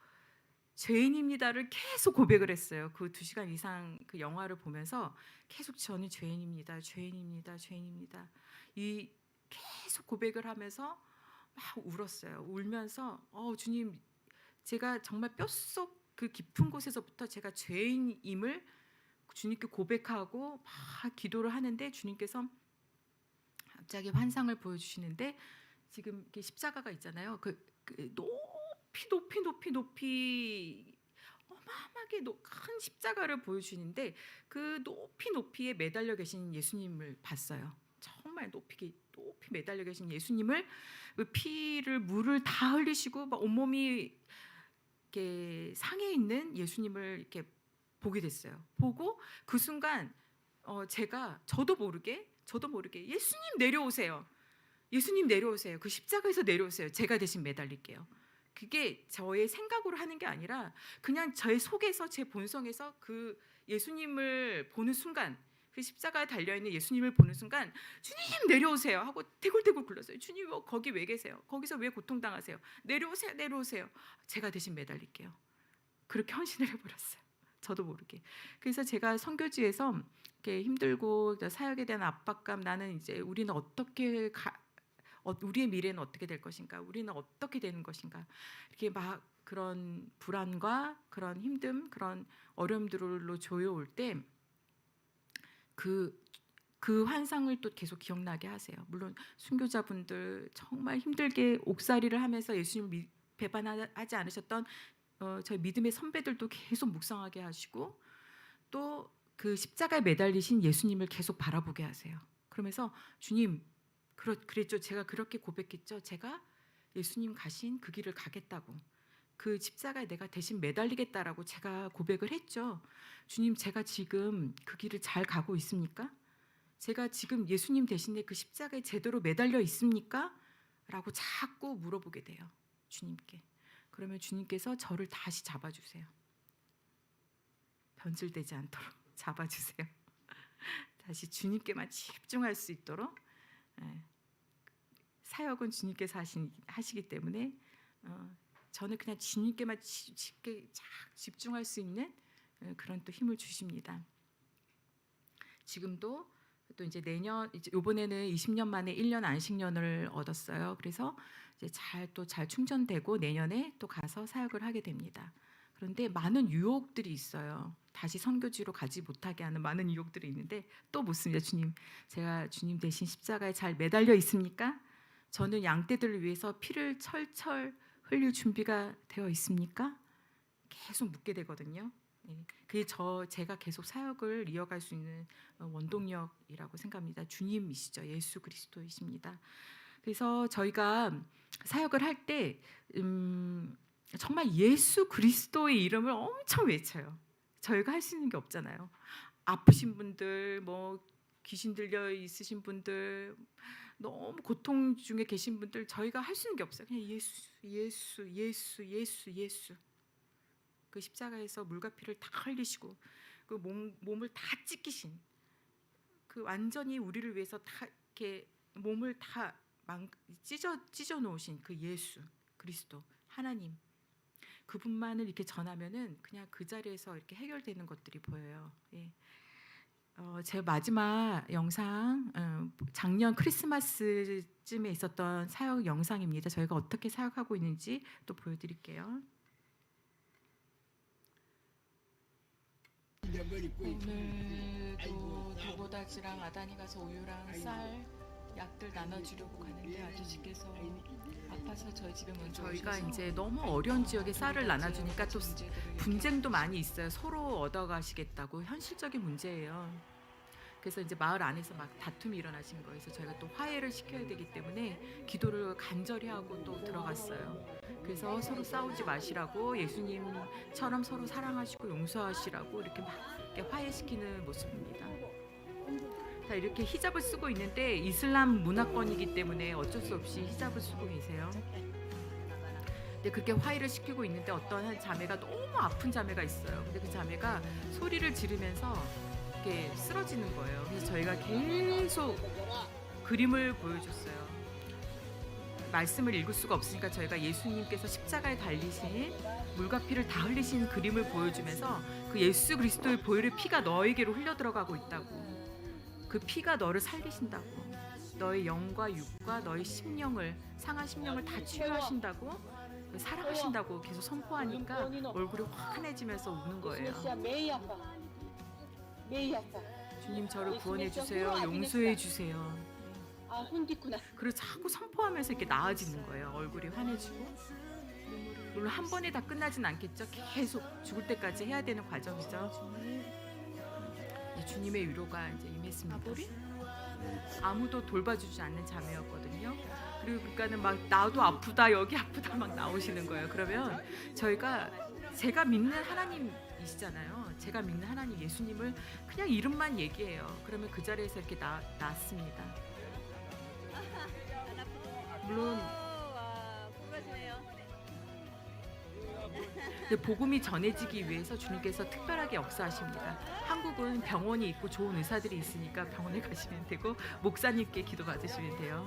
죄인입니다를 계속 고백을 했어요. 그 2시간 이상 그 영화를 보면서 계속 저는 죄인입니다. 죄인입니다. 죄인입니다. 이 계속 고백을 하면서 막 울었어요. 울면서 주님, 제가 정말 뼛속 그 깊은 곳에서부터 제가 죄인임을 주님께 고백하고 막 기도를 하는데 주님께서 갑자기 환상을 보여주시는데 지금 이렇게 십자가가 있잖아요. 그 높이 어마어마하게 큰 십자가를 보여주는데 그 높이에 매달려 계신 예수님을 봤어요. 정말 높이 매달려 계신 예수님을 그 물을 다 흘리시고 막 온몸이 이렇게 상해 있는 예수님을 이렇게 보게 됐어요. 보고 그 순간 저도 모르게 예수님 내려오세요. 예수님 내려오세요. 그 십자가에서 내려오세요. 제가 대신 매달릴게요. 그게 저의 생각으로 하는 게 아니라 그냥 제 속에서 제 본성에서 그 예수님을 보는 순간 그 십자가에 달려있는 예수님을 보는 순간 주님 내려오세요 하고 대굴대굴 굴렀어요. 주님 거기 왜 계세요? 거기서 왜 고통당하세요? 내려오세요. 제가 대신 매달릴게요. 그렇게 헌신을 해버렸어요. 저도 모르게. 그래서 제가 선교지에서 이렇게 힘들고 사역에 대한 압박감, 나는 이제 우리는 우리의 미래는 어떻게 될 것인가, 우리는 어떻게 되는 것인가, 이렇게 막 그런 불안과 그런 힘듦, 그런 어려움들로 조여올 때 그 환상을 또 계속 기억나게 하세요. 물론 순교자분들 정말 힘들게 옥살이를 하면서 예수님 배반하지 않으셨던 저희 믿음의 선배들도 계속 묵상하게 하시고 또 그 십자가에 매달리신 예수님을 계속 바라보게 하세요. 그러면서 주님 그랬죠. 제가 그렇게 고백했죠. 제가 예수님 가신 그 길을 가겠다고, 그 십자가에 내가 대신 매달리겠다라고 제가 고백을 했죠. 주님, 제가 지금 그 길을 잘 가고 있습니까? 제가 지금 예수님 대신에 그 십자가에 제대로 매달려 있습니까? 라고 자꾸 물어보게 돼요. 주님께. 그러면 주님께서 저를 다시 잡아주세요. 변질되지 않도록 잡아주세요. 다시 주님께만 집중할 수 있도록. 사역은 주님께서 하시기 때문에 저는 그냥 주님께만 쉽게 집중할 수 있는 그런 또 힘을 주십니다. 지금도 또 이제 이번에는 20년 만에 1년 안식년을 얻었어요. 그래서 이제 잘 충전되고 내년에 또 가서 사역을 하게 됩니다. 그런데 많은 유혹들이 있어요. 다시 선교지로 가지 못하게 하는 많은 유혹들이 있는데 또 묻습니다. 주님, 제가 주님 대신 십자가에 잘 매달려 있습니까? 저는 양떼들을 위해서 피를 철철 흘릴 준비가 되어 있습니까? 계속 묻게 되거든요. 그게 제가 계속 사역을 이어갈 수 있는 원동력이라고 생각합니다. 주님이시죠. 예수 그리스도이십니다. 그래서 저희가 사역을 할 때 정말 예수 그리스도의 이름을 엄청 외쳐요. 저희가 할 수 있는 게 없잖아요. 아프신 분들, 귀신 들려 있으신 분들, 너무 고통 중에 계신 분들, 저희가 할 수 있는 게 없어요. 그냥 예수. 그 십자가에서 물과 피를 다 흘리시고 그 몸을 다 찢기신, 그 완전히 우리를 위해서 다 이렇게 몸을 다 찢어 놓으신 그 예수 그리스도 하나님, 그분만을 이렇게 전하면은 그냥 그 자리에서 이렇게 해결되는 것들이 보여요. 제 마지막 영상 작년 크리스마스쯤에 있었던 사역 영상입니다. 저희가 어떻게 사역하고 있는지 또 보여드릴게요. 오늘도 도보다지랑 아단이 가서 우유랑 쌀 약들 나눠주려고 가는데 아저씨께서 아파서 저희 집에 먼저 저희가 오셔서 이제 너무 어려운 지역에 쌀을 나눠주니까 또 분쟁도 많이 있어요. 서로 얻어가시겠다고. 현실적인 문제예요. 그래서 이제 마을 안에서 막 다툼이 일어나신 거예요. 그래서 저희가 또 화해를 시켜야 되기 때문에 기도를 간절히 하고 또 들어갔어요. 그래서 서로 싸우지 마시라고, 예수님처럼 서로 사랑하시고 용서하시라고 이렇게 막 이렇게 화해시키는 모습입니다. 자, 이렇게 히잡을 쓰고 있는데 이슬람 문화권이기 때문에 어쩔 수 없이 히잡을 쓰고 계세요. 근데 그렇게 화해를 시키고 있는데 어떤 한 자매가 너무 아픈 자매가 있어요. 근데 그 자매가 소리를 지르면서 이렇게 쓰러지는 거예요. 그래서 저희가 계속 그림을 보여줬어요. 말씀을 읽을 수가 없으니까 저희가 예수님께서 십자가에 달리신 물과 피를 다 흘리신 그림을 보여주면서 그 예수 그리스도의 보혈의 피가 너에게로 흘려 들어가고 있다고, 그 피가 너를 살리신다고, 너의 영과 육과 너의 심령을, 상한 심령을 다 치유하신다고, 사랑하신다고 계속 선포하니까 얼굴이 환해지면서 우는 거예요. 주님, 저를 구원해 주세요. 용서해 주세요. 그리고 자꾸 선포하면서 이렇게 나아지는 거예요. 얼굴이 환해지고 눈물을 물론 한 번에 다 끝나진 않겠죠. 계속 죽을 때까지 해야 되는 과정이죠. 네, 주님의 위로가 이제 임했습니다. 아무도 돌봐주지 않는 자매였거든요. 그리고 그러니까는 막 나도 아프다 여기 아프다 막 나오시는 거예요. 그러면 제가 믿는 하나님이시잖아요. 제가 믿는 하나님 예수님을 그냥 이름만 얘기해요. 그러면 그 자리에서 이렇게 낫습니다. 물론 와, 꿀맛이네요. 근데 복음이 전해지기 위해서 주님께서 특별하게 역사하십니다. 한국은 병원이 있고 좋은 의사들이 있으니까 병원에 가시면 되고 목사님께 기도 받으시면 돼요.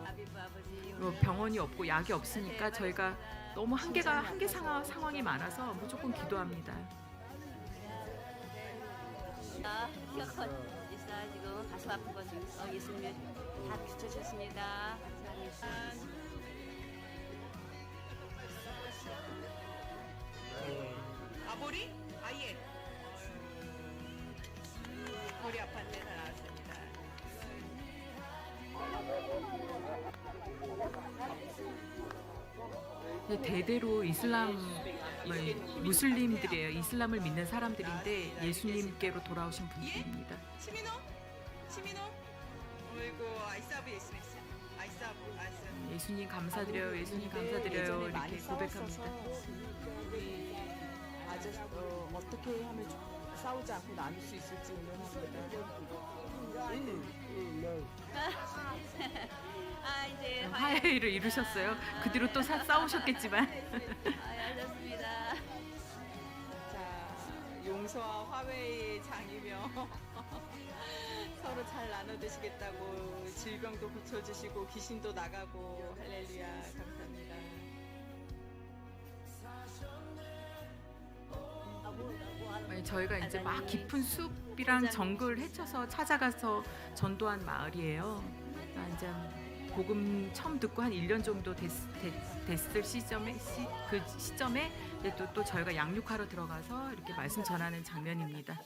아비브 아버지. 병원이 없고 약이 없으니까 저희가 너무 한계 상황이 많아서 무조건 기도합니다. 히어컨 이사 지금 가슴 아픈 거 지금 예수님이 다 비춰주셨습니다. 감사합니다. 아보리? 아예 머리 아팠는데 다 나왔습니다. 대대로 무슬림들이에요. 이슬람을 믿는 사람들인데 예수님께로 돌아오신 분들입니다. 시미노? 어이구 아이사브 예수님. 아이사브. 예수님 감사드려요. 예수님 감사드려요. 이렇게 고백합니다. 우리 어떻게 하면 싸우지 않고 나눌 수 있을지 아 이제 화해를 이루셨어요. 그 뒤로 또 싸우셨겠지만 알겠습니다. 자, 용서와 화해의 장이며 서로 잘 나눠 드시겠다고 질병도 고쳐주시고 귀신도 나가고 할렐루야 감사합니다. 저희가 이제 막 깊은 숲이랑 정글 헤쳐서 찾아가서 전도한 마을이에요. 그러니까 이제 복음 처음 듣고 한 1년 정도 됐을 시점에 이제 또 저희가 양육하러 들어가서 이렇게 말씀 전하는 장면입니다.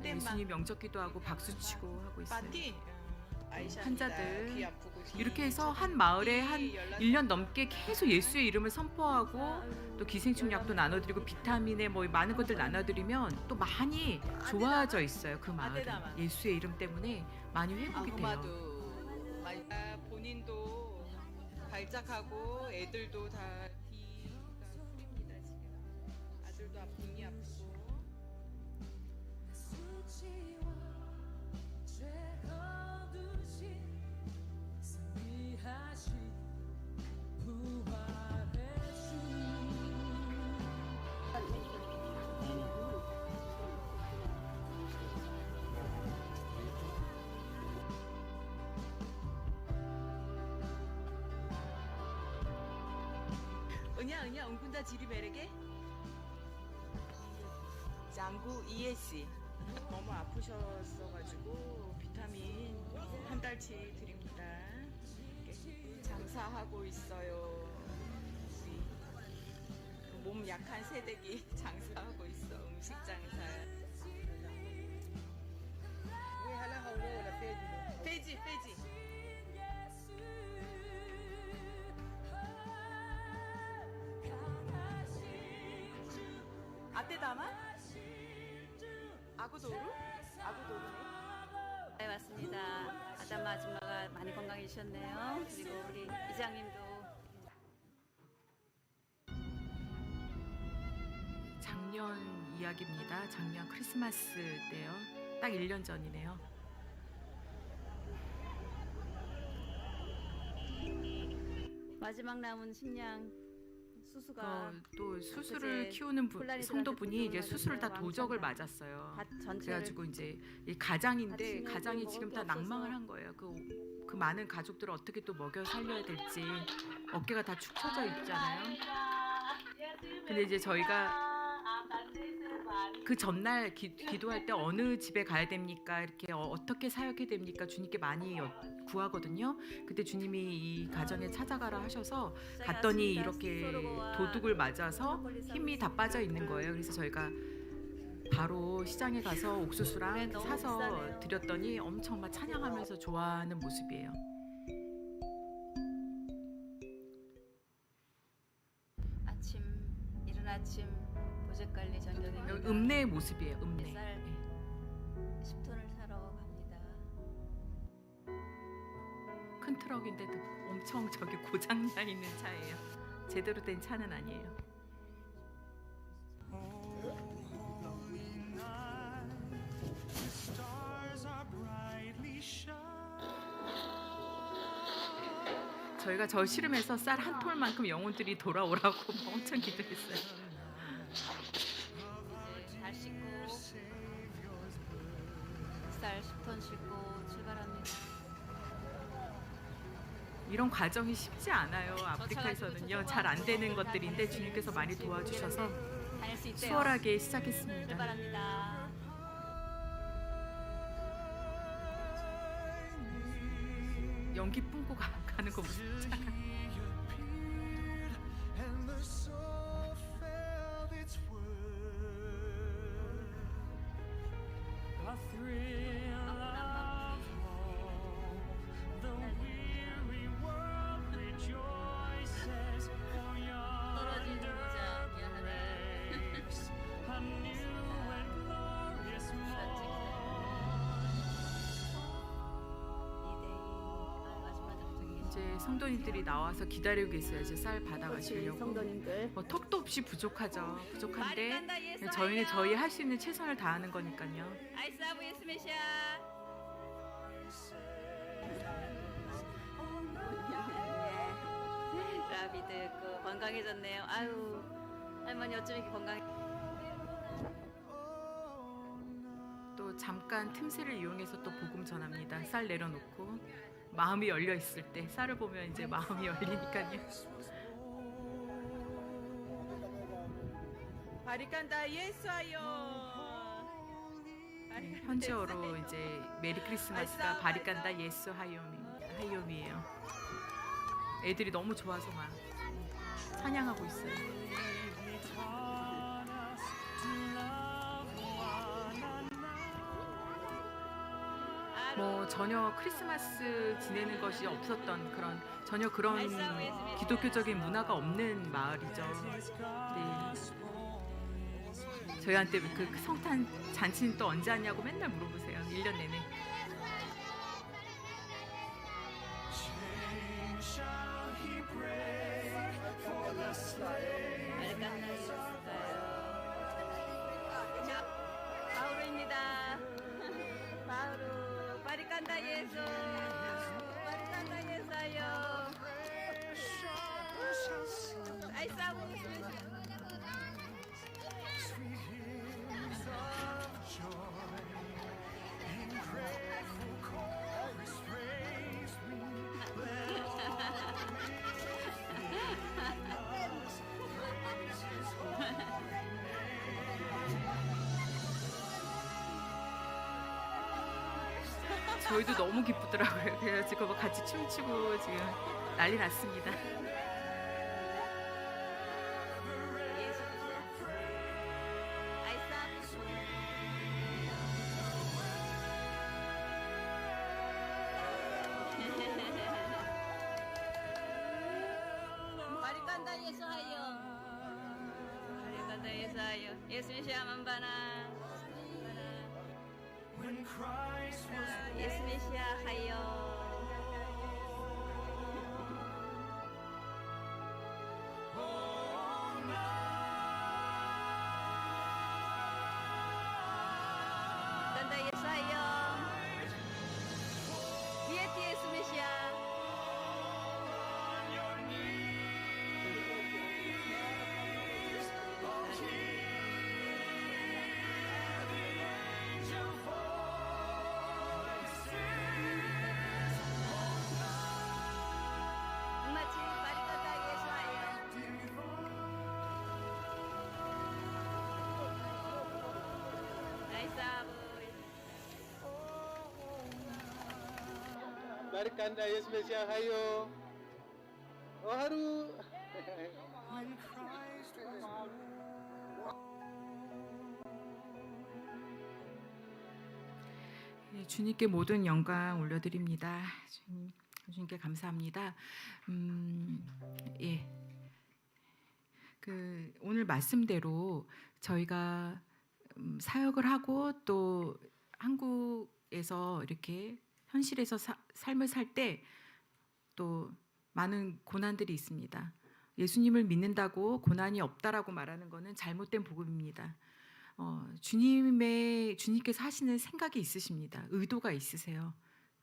예수님 명적 기도하고 박수 치고 하고 있어요. 파티 환자들 귀 아프고 이렇게 해서 한 마을에 한 1년 넘게 계속 예수의 이름을 선포하고 또 기생충 약도 나눠드리고 비타민에 뭐 많은 것들 나눠드리면 또 많이 좋아져 있어요. 그 마을이 예수의 이름 때문에 많이 회복이 돼요. 아구마도 본인도 발작하고 애들도 다 D가 소립니다 지금. 아들도 눈이 아프고. 은야 응군다 지리 매력에 장구 ESC 너무 아프셨어가지고 비타민 한 달치 드립니다. 장사하고 있어요. 우리 몸 약한 새댁이 장사하고 있어. 음식 장사. 페이지. 아떼다마? 아구도루? 아구도루네. 네 맞습니다. 아담마 아줌마가 많이 건강해지셨네요. 그리고 우리 이장님도 작년 이야기입니다. 작년 크리스마스 때요. 딱 1년 전이네요. 마지막 남은 식량 수수가 또 수술을 그제 키우는 폴라리들한테 성도분이 이제 도둑을 수술을 다 맞았어요. 도적을 왕창 맞았어요. 밭 전체를 그래가지고 이제 이 가장인데 아침에 가장이 먹을 지금 게 다 없어서 낭망을 한 거예요. 그 많은 가족들을 어떻게 또 먹여 살려야 될지 어깨가 다 축 처져 있잖아요. 근데 이제 저희가 그 전날 기도할 때 어느 집에 가야 됩니까? 이렇게 어떻게 사역해야 됩니까? 주님께 많이 구하거든요. 그때 주님이 이 가정에 찾아가라 하셔서 갔더니 이렇게 도둑을 맞아서 힘이 다 빠져 있는 거예요. 그래서 저희가 바로 시장에 가서 옥수수랑 사서 드렸더니 엄청 막 찬양하면서 좋아하는 모습이에요. 아침 이른 아침 보직 관리 전경입니다. 여기 읍내의 모습이에요. 읍내. 쌀. 네. 10톤을 사러 갑니다. 큰 트럭인데도 엄청 저기 고장나 있는 차예요. 제대로 된 차는 아니에요. 저희가 저 씨름에서 쌀 한 톨만큼 영혼들이 돌아오라고 엄청 기도했어요. 이제 잘 씻고 쌀 10톤 싣고 출발합니다. 이런 과정이 쉽지 않아요. 아프리카에서는요. 잘 안 되는 것들인데 주님께서 많이 도와주셔서 다닐 수 있대요. 수월하게 시작했습니다. 출발합니다. 연기 뿜고 가는 거 보세요. 떨어진 모자 미안하네. 이제 성도님들이 나와서 기다리고 계세요. 이제 쌀 받아가시려고. 성도님들. 뭐 턱도 없이 부족하죠. 부족한데 간다, 예수 저희는 하여. 저희 할 수 있는 최선을 다하는 거니까요. 아이스하브 예스메시아. 라비드 그 건강해졌네요. 아유 할머니 어쩜 이렇게 건강? 또 잠깐 틈새를 이용해서 또 복음 전합니다. 쌀 내려놓고 마음이 열려 있을 때 쌀을 보면 이제 마음이 열리니까요. 바리칸다 예수하여. 현지어로 이제 메리 크리스마스가 바리칸다 예수 하이옴이에요. 애들이 너무 좋아서 막 찬양하고 있어요. 뭐 전혀 크리스마스 지내는 것이 없었던 전혀 그런 기독교적인 문화가 없는 마을이죠. 네. 저희한테 그 성탄 잔치는 또 언제 하냐고 맨날 물어보세요. 1년 내내. 바우루입니다. 바우루 바리칸다 예수. 바리칸다 예수하여. 아이스하브 예스메시아. 저희도 너무 기쁘더라고요. 그래서 지금 같이 춤추고 지금 난리 났습니다. 바리칸다 예수하여. 바리칸다 예수하여. 예수메시아 만바나. 예수메시아 하여. 바리칸다 예수하여. 비에티 예수메시아. 아이사브 Barkanda Yesus Mesias hayo. Oh haru. 예, 주님께 모든 영광 올려드립니다. 주님께 감사합니다. 예, 그 오늘 말씀대로 저희가 사역을 하고 또 한국에서 이렇게 현실에서 삶을 살 때 또 많은 고난들이 있습니다. 예수님을 믿는다고 고난이 없다라고 말하는 것은 잘못된 복음입니다. 주님께서 하시는 생각이 있으십니다. 의도가 있으세요.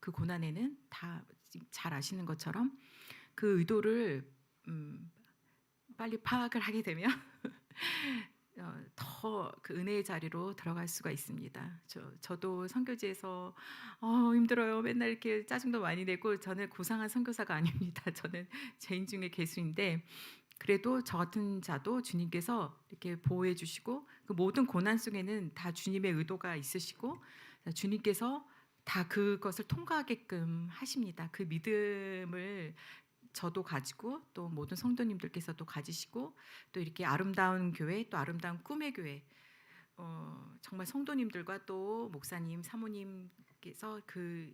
그 고난에는 다 잘 아시는 것처럼 그 의도를 빨리 파악을 하게 되면 더 그 은혜의 자리로 들어갈 수가 있습니다. 저도 선교지에서 힘들어요. 맨날 이렇게 짜증도 많이 내고 저는 고상한 선교사가 아닙니다. 저는 죄인 중에 괴수인데 그래도 저 같은 자도 주님께서 이렇게 보호해 주시고 그 모든 고난 속에는 다 주님의 의도가 있으시고 주님께서 다 그것을 통과하게끔 하십니다. 그 믿음을 저도 가지고 또 모든 성도님들께서도 가지시고 또 이렇게 아름다운 교회 또 아름다운 꿈의 교회 정말 성도님들과 또 목사님 사모님께서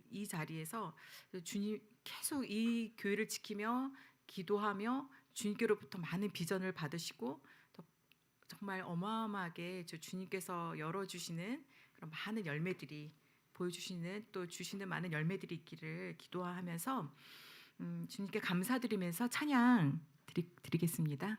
이 자리에서 주님 계속 이 교회를 지키며 기도하며 주님께로부터 많은 비전을 받으시고 또 정말 어마어마하게 주님께서 열어주시는 그런 많은 열매들이 보여주시는 또 주시는 많은 열매들이 있기를 기도하면서 주님께 감사드리면서 찬양 드리겠습니다.